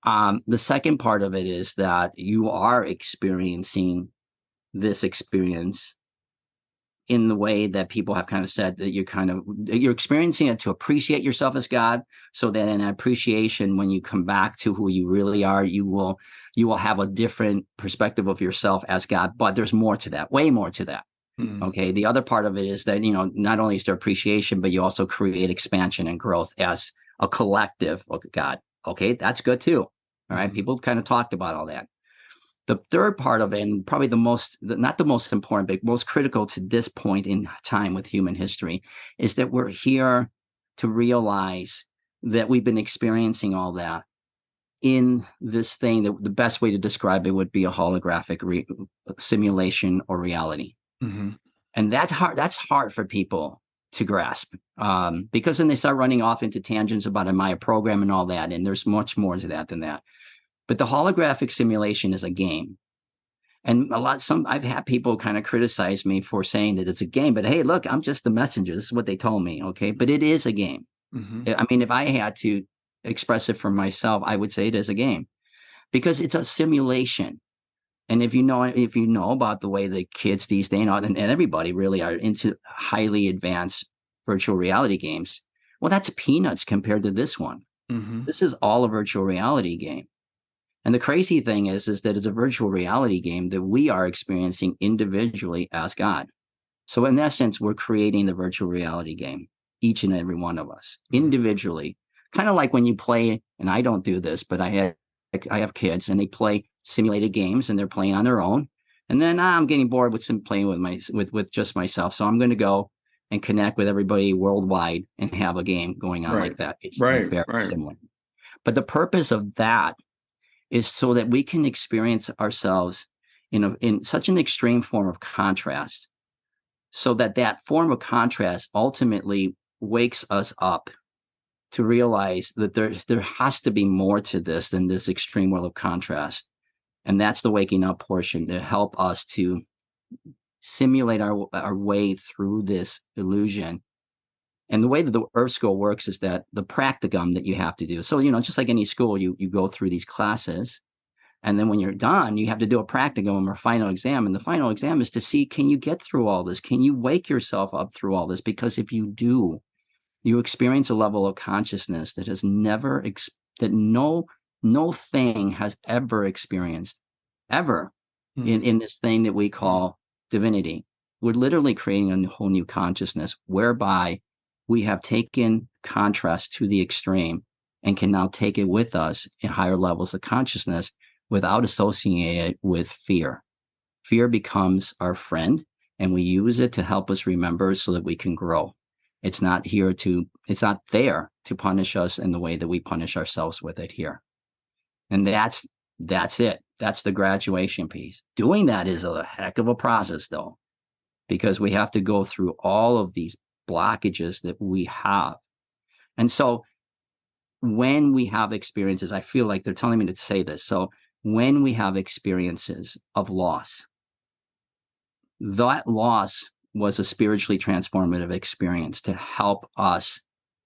The second part of it is that you are experiencing this experience in the way that people have kind of said that you're experiencing it to appreciate yourself as God, so that in appreciation, when you come back to who you really are, you will have a different perspective of yourself as God. But there's more to that, way more to that. Okay. The other part of it is that, not only is there appreciation, but you also create expansion and growth as a collective of God. Okay. That's good too. All right. People have kind of talked about all that. The third part of it, and probably not the most important, but most critical to this point in time with human history, is that we're here to realize that we've been experiencing all that in this thing that the best way to describe it would be a holographic simulation or reality. And that's hard. That's hard for people to grasp, because then they start running off into tangents about a Maya program and all that. And there's much more to that than that. But the holographic simulation is a game. And I've had people kind of criticize me for saying that it's a game, but hey, look, I'm just the messenger. This is what they told me. Okay. But it is a game. I mean, if I had to express it for myself, I would say it is a game, because it's a simulation. And if you know about the way the kids these days, and everybody really are into highly advanced virtual reality games, well, that's peanuts compared to this one. This is all a virtual reality game. And the crazy thing is that it's a virtual reality game that we are experiencing individually as God. So in essence, we're creating the virtual reality game, each and every one of us individually. Kind of like when you play, and I don't do this, but I have kids and they play simulated games and they're playing on their own. And then I'm getting bored with playing with just myself. So I'm going to go and connect with everybody worldwide and have a game going on like that. It's very similar. But the purpose of that is so that we can experience ourselves in such an extreme form of contrast, so that form of contrast ultimately wakes us up to realize that there has to be more to this than this extreme world of contrast. And that's the waking up portion to help us to simulate our way through this illusion. And the way that the Earth School works is that the practicum that you have to do. So, just like any school, you go through these classes, and then when you're done, you have to do a practicum or final exam. And the final exam is to see, can you get through all this? Can you wake yourself up through all this? Because if you do, you experience a level of consciousness that has never, that no thing has ever experienced, ever, in this thing that we call divinity. We're literally creating a whole new consciousness whereby we have taken contrast to the extreme and can now take it with us in higher levels of consciousness without associating it with fear. Fear becomes our friend, and we use it to help us remember so that we can grow. It's not there to punish us in the way that we punish ourselves with it here. And that's it. That's the graduation piece. Doing that is a heck of a process, though, because we have to go through all of these blockages that we have. And so when we have experiences, I feel like they're telling me to say this. So when we have experiences of loss, that loss was a spiritually transformative experience to help us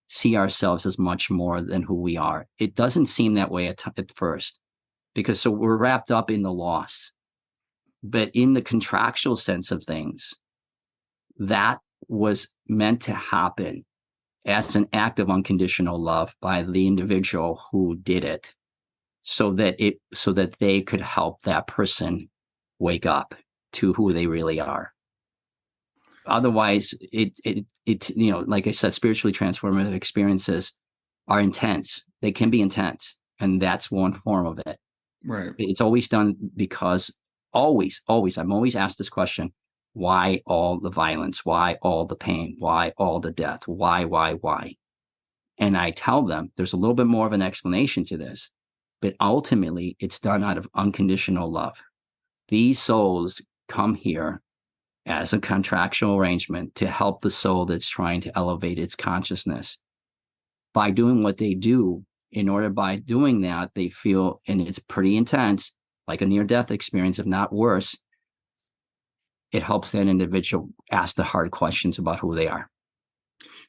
see ourselves as much more than who we are. It doesn't seem that way at first, because so we're wrapped up in the loss. But in the contractual sense of things, that was meant to happen as an act of unconditional love by the individual who did it, so that they could help that person wake up to who they really are. Otherwise, it like I said, spiritually transformative experiences are intense. They can be intense, and that's one form of it. Right. It's always done because I'm always asked this question: why all the violence? Why all the pain? Why all the death? Why? And I tell them there's a little bit more of an explanation to this, but ultimately it's done out of unconditional love. These souls come here as a contractual arrangement to help the soul that's trying to elevate its consciousness. by doing what they do, by doing that, they feel, and it's pretty intense, like a near-death experience, if not worse, it helps that individual ask the hard questions about who they are.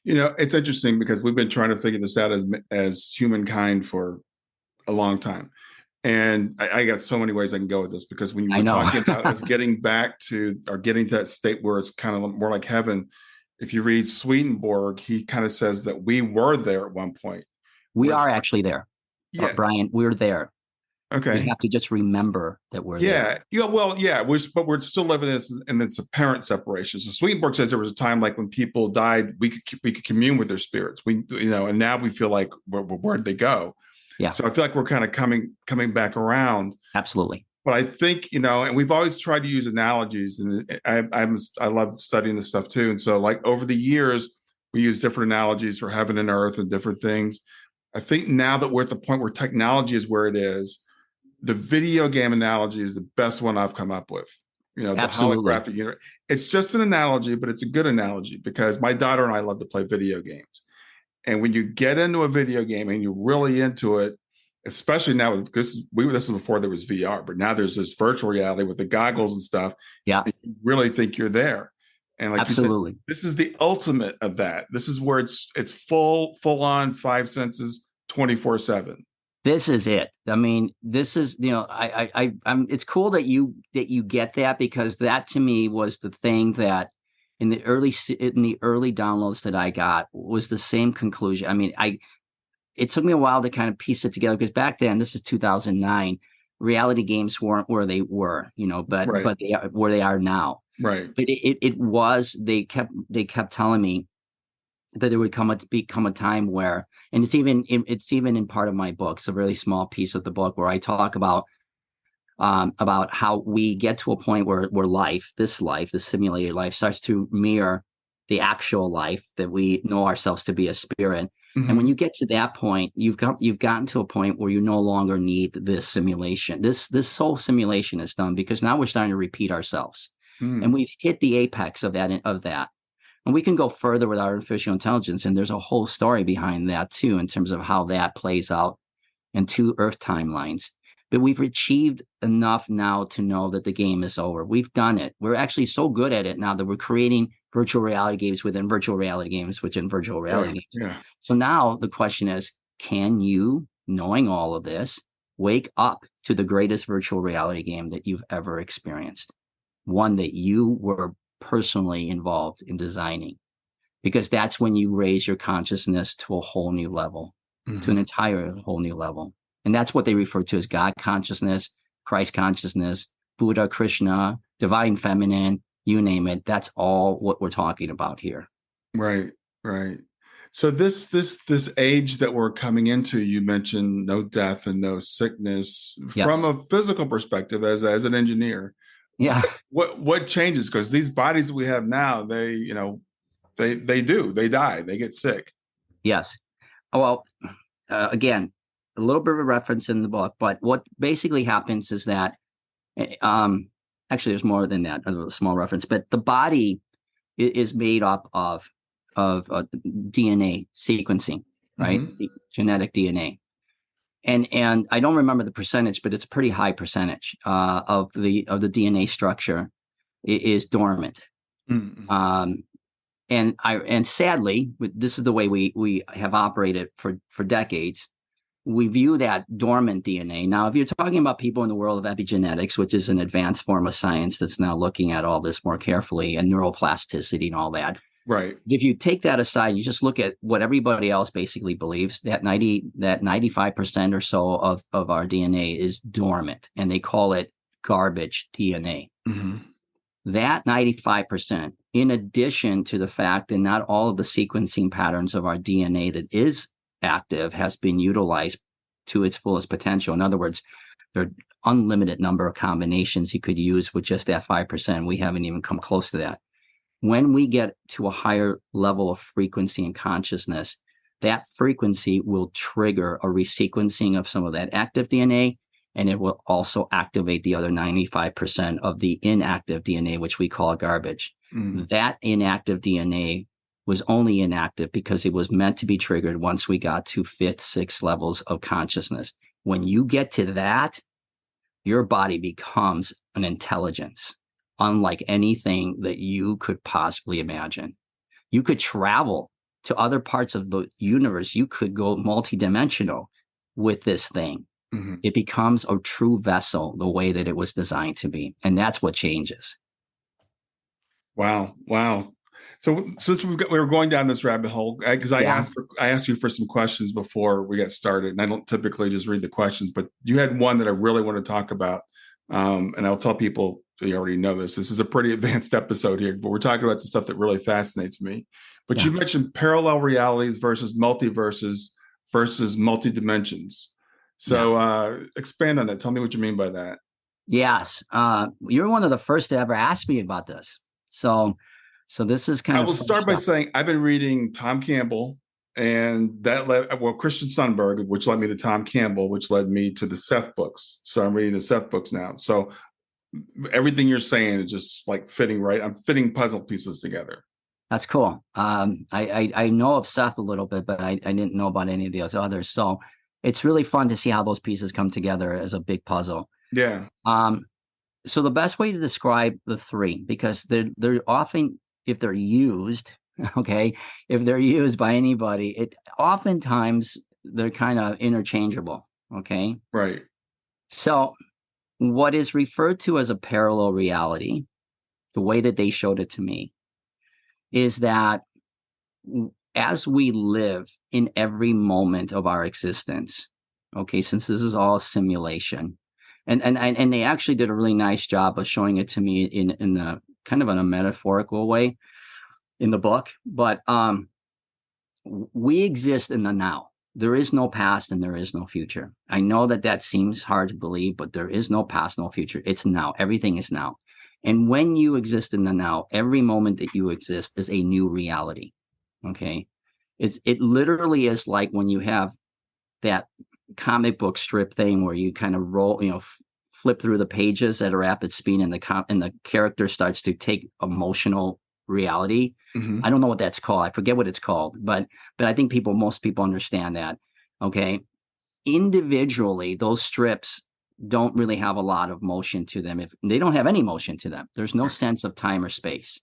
It's interesting because we've been trying to figure this out as humankind for a long time. And I got so many ways I can go with this, because when you were talking about us getting back to, or getting to that state where it's kind of more like heaven, if you read Swedenborg, he kind of says that we were there at one point. We are actually there. Yeah. Brian, we're there. Okay. We have to just remember that we're there. Yeah. Well, yeah. But we're still living this, and it's apparent separation. So Swedenborg says there was a time like when people died, we could commune with their spirits. And now we feel like where'd they go? Yeah. So I feel like we're kind of coming back around. Absolutely. But I think, and we've always tried to use analogies, and I love studying this stuff too. And so, like, over the years, we use different analogies for heaven and earth and different things. I think now that we're at the point where technology is where it is, the video game analogy is the best one I've come up with. The holographic universe. It's just an analogy, but it's a good analogy, because my daughter and I love to play video games. And when you get into a video game and you're really into it, especially now, because this was before there was VR, but now there's this virtual reality with the goggles and stuff. Yeah. And you really think you're there. And like Absolutely. you said, this is the ultimate of that. This is where it's full on 5 senses, 24/7. This is it. I mean, this is, it's cool that you get that, because that to me was the thing that in the early downloads that I got was the same conclusion. I mean, it took me a while to kind of piece it together, because back then, this is 2009, reality games weren't where they were, but Right. but they are where they are now. Right. But they kept telling me that there would come a time where, and it's even in part of my book. It's a really small piece of the book where I talk about how we get to a point where this simulated life, starts to mirror the actual life that we know ourselves to be a spirit. Mm-hmm. And when you get to that point, you've gotten to a point where you no longer need this simulation. This whole simulation is done, because now we're starting to repeat ourselves, and we've hit the apex of that. And we can go further with artificial intelligence, and there's a whole story behind that too, in terms of how that plays out in 2 Earth timelines. But we've achieved enough now to know that the game is over. We've done it. We're actually so good at it now that we're creating virtual reality games within virtual reality games within virtual reality games. Yeah. So now the question is, can you, knowing all of this, wake up to the greatest virtual reality game that you've ever experienced? One that you were personally involved in designing, because that's when you raise your consciousness to a whole new level, to an entire whole new level. And that's what they refer to as God consciousness, Christ consciousness, Buddha, Krishna, divine feminine, you name it. That's all what we're talking about here. Right. So this age that we're coming into, you mentioned no death and no sickness. Yes. From a physical perspective, as an engineer, yeah, what changes? Because these bodies that we have now, they die, they get sick. Yes. Well, again, a little bit of a reference in the book, but what basically happens is that, actually, there's more than that, a small reference, but the body is made up of DNA sequencing, right? Mm-hmm. The genetic DNA. And I don't remember the percentage, but it's a pretty high percentage of the DNA structure is dormant. Mm-hmm. And sadly, this is the way we have operated for decades. We view that dormant DNA. Now, if you're talking about people in the world of epigenetics, which is an advanced form of science that's now looking at all this more carefully, and neuroplasticity and all that. Right. If you take that aside, you just look at what everybody else basically believes, that 95% or so of our DNA is dormant, and they call it garbage DNA. Mm-hmm. That 95%, in addition to the fact that not all of the sequencing patterns of our DNA that is active has been utilized to its fullest potential. In other words, there are unlimited number of combinations you could use with just that 5%. We haven't even come close to that. When we get to a higher level of frequency and consciousness, that frequency will trigger a resequencing of some of that active DNA, and it will also activate the other 95% of the inactive DNA, which we call garbage. That inactive DNA was only inactive because it was meant to be triggered once we got to 5th, 6th levels of consciousness. When you get to that, your body becomes an intelligence, unlike anything that you could possibly imagine. You could travel to other parts of the universe. You could go multidimensional with this thing. Mm-hmm. It becomes a true vessel the way that it was designed to be. And that's what changes. Wow. So since we were going down this rabbit hole, because I asked you for some questions before we got started, and I don't typically just read the questions, but you had one that I really want to talk about. And I'll tell people, you already know this. This is a pretty advanced episode here, but we're talking about some stuff that really fascinates me. But you mentioned parallel realities versus multiverses versus multidimensions. So expand on that. Tell me what you mean by that. Yes. You're one of the first to ever ask me about this. So this is kind of. I will start by saying I've been reading Tom Campbell, and that Christian Sundberg, which led me to Tom Campbell, which led me to the Seth books. So I'm reading the Seth books now. So everything you're saying is just like fitting right. I'm fitting puzzle pieces together. That's cool. I know of Seth a little bit, but I didn't know about any of the others. So it's really fun to see how those pieces come together as a big puzzle. Yeah. So the best way to describe the three, because they're often, if they're used, if they're used by anybody, oftentimes they're kind of interchangeable. Okay. Right. So what is referred to as a parallel reality, the way that they showed it to me, is that as we live in every moment of our existence, since this is all simulation, and they actually did a really nice job of showing it to me in the kind of in a metaphorical way in the book, but we exist in the now. There is no past and there is no future. I know that seems hard to believe, but there is no past, no future. It's now. Everything is now. And when you exist in the now, every moment that you exist is a new reality. Okay. It literally is like when you have that comic book strip thing where you kind of roll, flip through the pages at a rapid speed, and the character starts to take emotional reality. Mm-hmm. I don't know what that's called. I forget what it's called, but I think most people understand that. Okay. Individually, those strips don't really have a lot of motion to them. If they don't have any motion to them, there's no sense of time or space.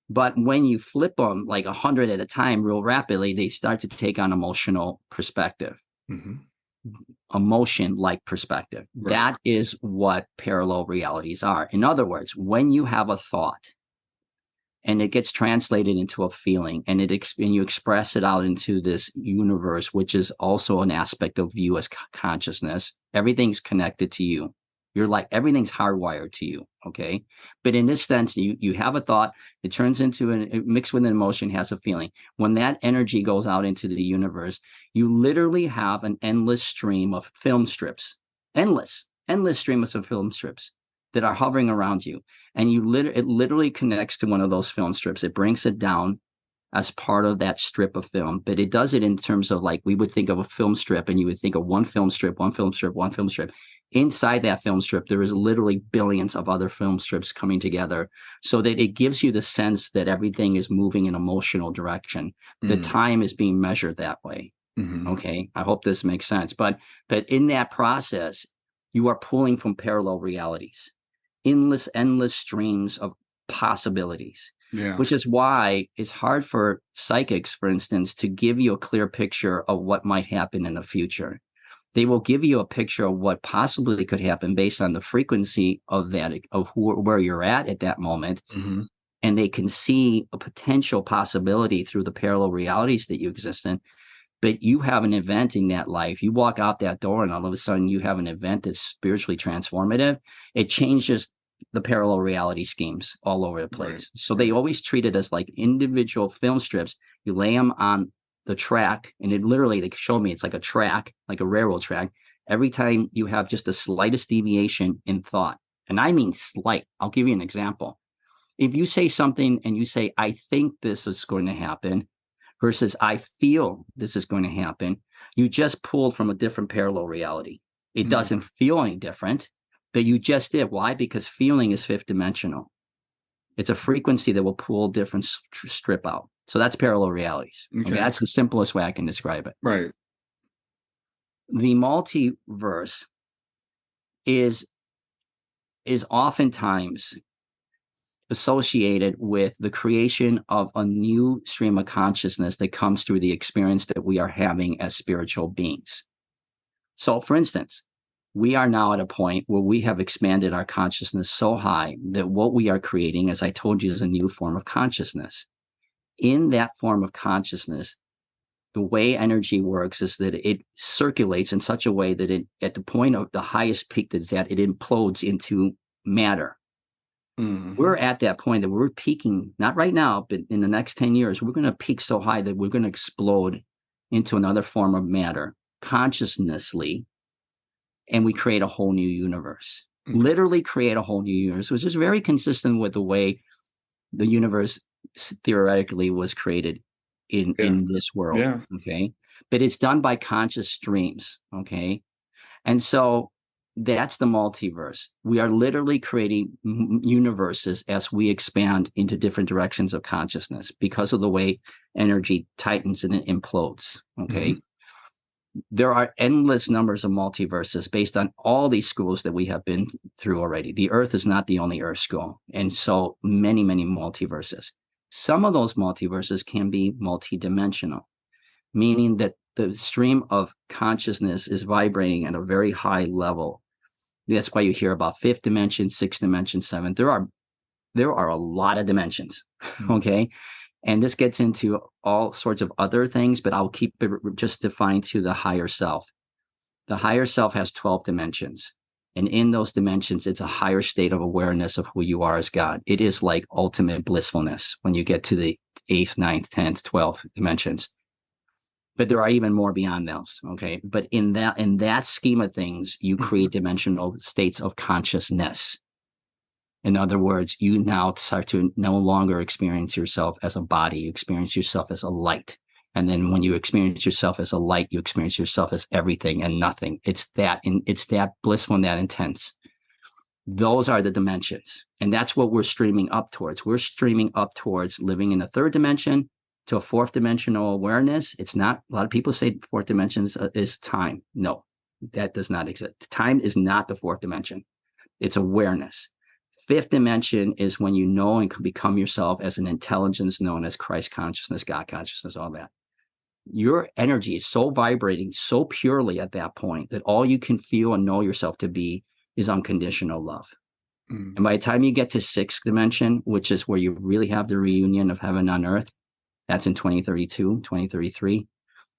But when you flip them like 100 at a time real rapidly, they start to take on emotional perspective. Mm-hmm. Emotion-like perspective. Right. That is what parallel realities are. In other words, when you have a thought and it gets translated into a feeling, and you express it out into this universe, which is also an aspect of you as consciousness, everything's connected to you. You're like, everything's hardwired to you. Okay. But in this sense, you have a thought, it turns into it mixed with an emotion, has a feeling. When that energy goes out into the universe, you literally have an endless stream of film strips, endless streams of film strips that are hovering around you. And it literally connects to one of those film strips. It brings it down as part of that strip of film, but it does it in terms of, like, we would think of a film strip, and you would think of one film strip, one film strip, one film strip. Inside that film strip, there is literally billions of other film strips coming together, so that it gives you the sense that everything is moving in emotional direction. The time is being measured that way. Mm-hmm. Okay. I hope this makes sense. But in that process, you are pulling from parallel realities, endless streams of possibilities. Yeah. Which is why it's hard for psychics, for instance, to give you a clear picture of what might happen in the future. They will give you a picture of what possibly could happen based on the frequency of that, where you're at that moment. Mm-hmm. And they can see a potential possibility through the parallel realities that you exist in. But you have an event in that life. You walk out that door and all of a sudden you have an event that's spiritually transformative. It changes the parallel reality schemes all over the place. Right. So they always treat it as like individual film strips. You lay them on the track, and they showed me it's like a track, like a railroad track. Every time you have just the slightest deviation in thought, and I mean slight. I'll give you an example. If you say something and you say, I think this is going to happen, versus I feel this is going to happen, you just pulled from a different parallel reality. It doesn't feel any different, but you just did. Why? Because feeling is fifth dimensional. It's a frequency that will pull different strip out. So that's parallel realities. Okay. That's the simplest way I can describe it. Right. The multiverse is oftentimes associated with the creation of a new stream of consciousness that comes through the experience that we are having as spiritual beings. So, for instance, we are now at a point where we have expanded our consciousness so high that what we are creating, as I told you, is a new form of consciousness. In that form of consciousness, the way energy works is that it circulates in such a way that it, at the point of the highest peak that it's at, it implodes into matter. We're at that point that we're peaking, not right now, but in the next 10 years, we're going to peak so high that we're going to explode into another form of matter consciousnessly, and we create a whole new universe. Literally create a whole new universe, which is very consistent with the way the universe theoretically was created in this world. Yeah. Okay. But it's done by conscious streams. Okay. And so that's the multiverse. We are literally creating universes as we expand into different directions of consciousness because of the way energy tightens and it implodes. Okay. There are endless numbers of multiverses based on all these schools that we have been through already. The Earth is not the only Earth school. And so many, many multiverses. Some of those multiverses can be multidimensional, meaning that the stream of consciousness is vibrating at a very high level. That's why you hear about fifth dimension, sixth dimension, seventh. There are a lot of dimensions. Okay. And this gets into all sorts of other things, but I'll keep it just defined to the higher self. The higher self has 12 dimensions. And in those dimensions, it's a higher state of awareness of who you are as God. It is like ultimate blissfulness when you get to the 8th, 9th, 10th, 12th dimensions. But there are even more beyond those. Okay. But in that scheme of things, you create dimensional states of consciousness. In other words, you now start to no longer experience yourself as a body. You experience yourself as a light. And then when you experience yourself as a light, you experience yourself as everything and nothing. It's that blissful and that intense. Those are the dimensions. And that's what we're streaming up towards. We're streaming up towards living in a third dimension to a fourth dimensional awareness. It's not, a lot of people say fourth dimension is time. No, that does not exist. Time is not the fourth dimension. It's awareness. Fifth dimension is when you know and can become yourself as an intelligence known as Christ consciousness, God consciousness, all that. Your energy is so vibrating so purely at that point that all you can feel and know yourself to be is unconditional love. And by the time you get to sixth dimension, which is where you really have the reunion of heaven on earth, that's in 2032, 2033.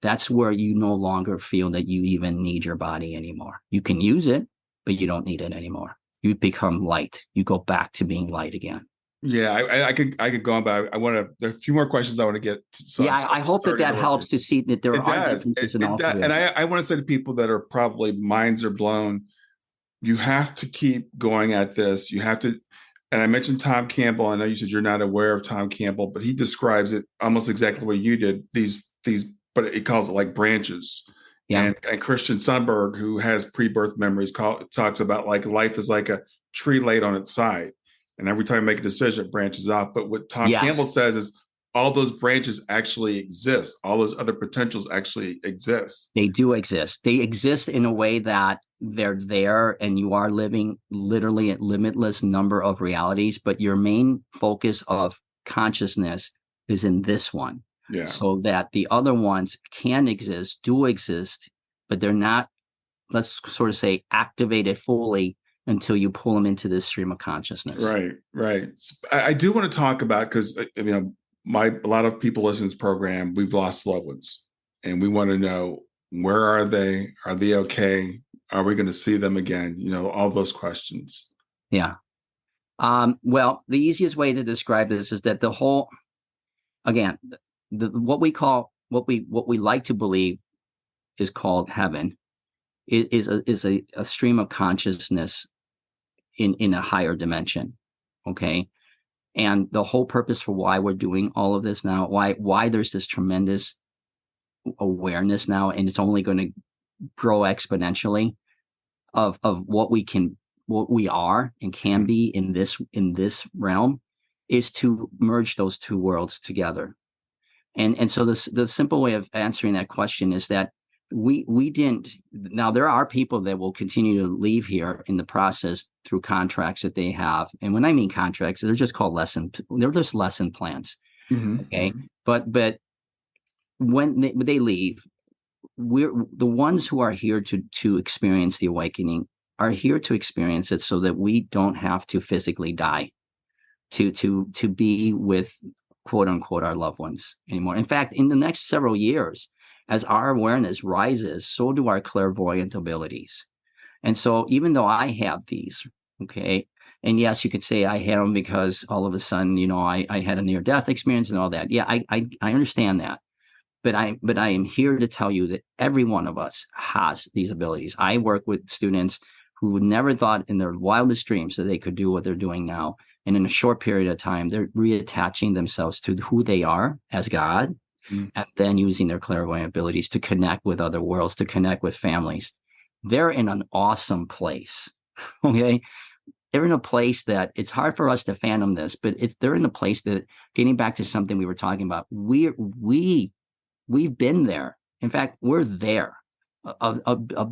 That's where you no longer feel that you even need your body anymore. You can use it, but you don't need it anymore. You become light. You go back to being light again. Yeah, I could go on, but there are a few more questions I want to get to. So I hope that helps to see that there are differences in all three. And I want to say to people that are probably minds are blown, you have to keep going at this. You have to, and I mentioned Tom Campbell. I know you said you're not aware of Tom Campbell, but he describes it almost exactly the way you did. These, but he calls it like branches. Yeah. And Christian Sundberg, who has pre-birth memories, talks about like life is like a tree laid on its side. And every time you make a decision, it branches off. But what Tom Campbell says is all those branches actually exist. All those other potentials actually exist. They do exist. They exist in a way that they're there and you are living literally a limitless number of realities. But your main focus of consciousness is in this one. Yeah. So that the other ones can exist, do exist, but they're not, let's sort of say, activated fully until you pull them into this stream of consciousness. Right. I do want to talk about, because a lot of people listen to this program, we've lost loved ones, and we want to know, where are they? Are they okay? Are we going to see them again? All those questions. Yeah. Well, the easiest way to describe this is that the whole, again, what we like to believe is called heaven is a stream of consciousness in a higher dimension. Okay. And the whole purpose for why we're doing all of this now, why there's this tremendous awareness now, and it's only going to grow exponentially of what we are and can be in this realm, is to merge those two worlds together. And so the simple way of answering that question is that we didn't. Now there are people that will continue to leave here in the process through contracts that they have. And when I mean contracts, they're just called they're just lesson plans. Mm-hmm. Okay. But when they leave, we're the ones who are here to experience the awakening are here to experience it so that we don't have to physically die to be with quote unquote our loved ones anymore. In fact, in the next several years, as our awareness rises, so do our clairvoyant abilities. And so even though I have these, okay, and yes, you could say I had them because all of a sudden, I had a near death experience and all that. Yeah, I understand that. But I am here to tell you that every one of us has these abilities. I work with students who never thought in their wildest dreams that they could do what they're doing now. And in a short period of time, they're reattaching themselves to who they are as God, and then using their clairvoyant abilities to connect with other worlds, to connect with families. They're in an awesome place. Okay. They're in a place that it's hard for us to fathom this, but they're in a place that, getting back to something we were talking about, we've been there. In fact, we're there. A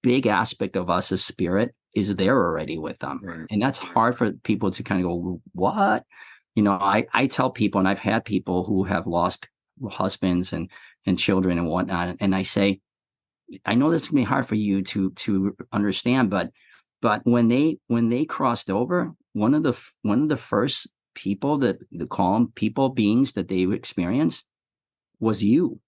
big aspect of us as spirit is there already with them. Right. And that's hard for people to kind of go, what? I tell people, and I've had people who have lost husbands and children and whatnot. And I say, I know this can be hard for you to understand, but when they crossed over, one of the first people that they call them people beings that they experienced was you.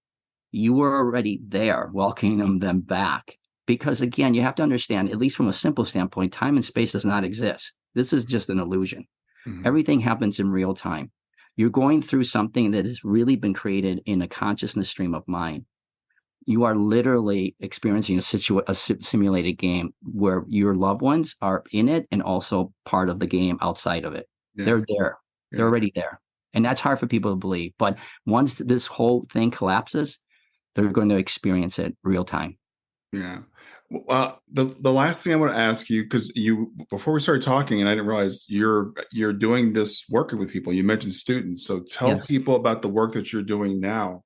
You were already there, welcoming them back. Because again, you have to understand, at least from a simple standpoint, time and space does not exist. This is just an illusion. Mm-hmm. Everything happens in real time. You're going through something that has really been created in a consciousness stream of mind. You are literally experiencing a simulated game where your loved ones are in it and also part of the game outside of it. Yeah. They're there. Yeah. They're already there. And that's hard for people to believe. But once this whole thing collapses, they're going to experience it real time. Yeah. The last thing I want to ask you, because before we started talking, and I didn't realize you're doing this working with people. You mentioned students. So tell people about the work that you're doing now.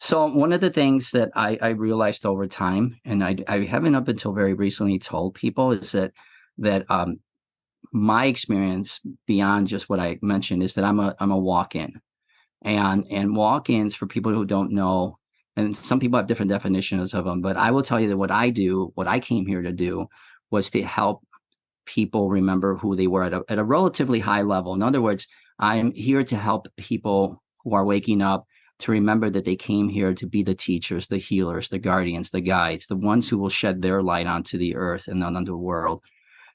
So one of the things that I realized over time, and I haven't up until very recently told people, is that my experience beyond just what I mentioned is that I'm a walk-in, and walk-ins, for people who don't know, and some people have different definitions of them, but I will tell you that what I came here to do was to help people remember who they were at a relatively high level. In other words, I'm here to help people who are waking up to remember that they came here to be the teachers, the healers, the guardians, the guides, the ones who will shed their light onto the earth and onto the world.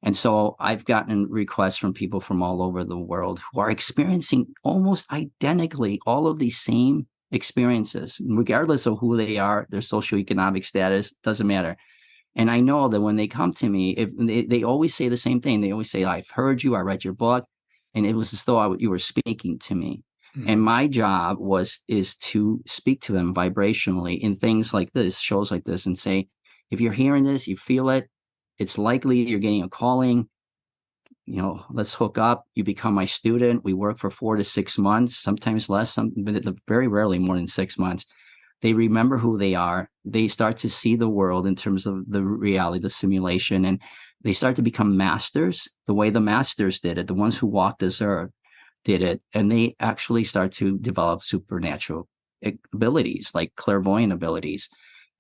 And so I've gotten requests from people from all over the world who are experiencing almost identically all of these same experiences, regardless of who they are, their socioeconomic status, doesn't matter. And I know that when they come to me, they always say the same thing. They always say, I've heard you, I read your book, and it was as though you were speaking to me. Mm-hmm. And my job is to speak to them vibrationally in things like this, shows like this, and say, if you're hearing this, you feel it, it's likely you're getting a calling. Let's hook up. You become my student. We work for 4 to 6 months, sometimes less, but very rarely more than 6 months. They remember who they are. They start to see the world in terms of the reality, the simulation, and they start to become masters the way the masters did it. The ones who walked this earth did it, and they actually start to develop supernatural abilities like clairvoyant abilities.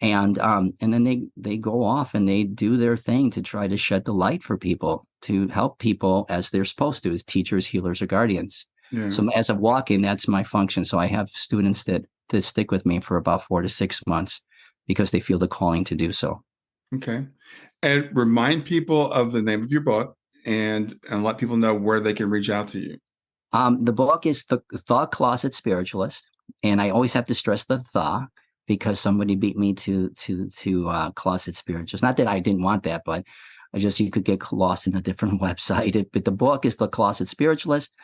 And then they go off and they do their thing to try to shed the light for people, to help people as they're supposed to, as teachers, healers, or guardians. Yeah. So as a walk-in, that's my function. So I have students that stick with me for about 4 to 6 months because they feel the calling to do so. Okay. And remind people of the name of your book and let people know where they can reach out to you. The book is The Closet Spiritualist. And I always have to stress the because somebody beat me to closet spiritualist. Not that I didn't want that, but you could get lost in a different website. But the book is The Closet Spiritualist,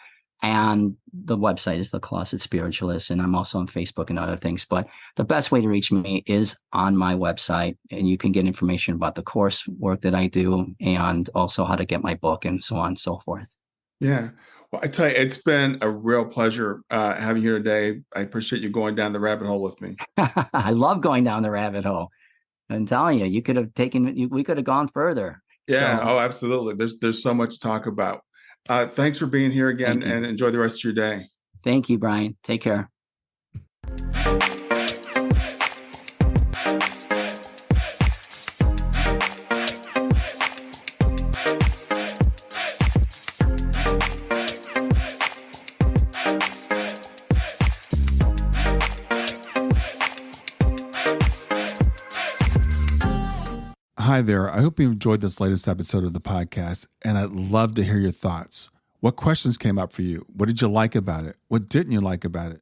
and the website is The Closet Spiritualist. And I'm also on Facebook and other things. But the best way to reach me is on my website, and you can get information about the course work that I do, and also how to get my book and so on and so forth. Yeah. Well, I tell you, it's been a real pleasure having you here today. I appreciate you going down the rabbit hole with me. I love going down the rabbit hole. I'm telling you, we could have gone further. Yeah. So, Oh, absolutely. There's so much to talk about. Thanks for being here again, and enjoy the rest of your day. Thank you, Brian. Take care. Hi there. I hope you enjoyed this latest episode of the podcast, and I'd love to hear your thoughts. What questions came up for you? What did you like about it? What didn't you like about it?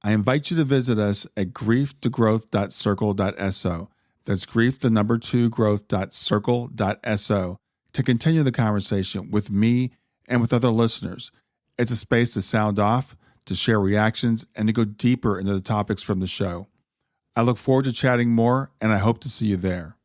I invite you to visit us at growth2growth.circle.so. That's growth2growth.circle.so to continue the conversation with me and with other listeners. It's a space to sound off, to share reactions, and to go deeper into the topics from the show. I look forward to chatting more, and I hope to see you there.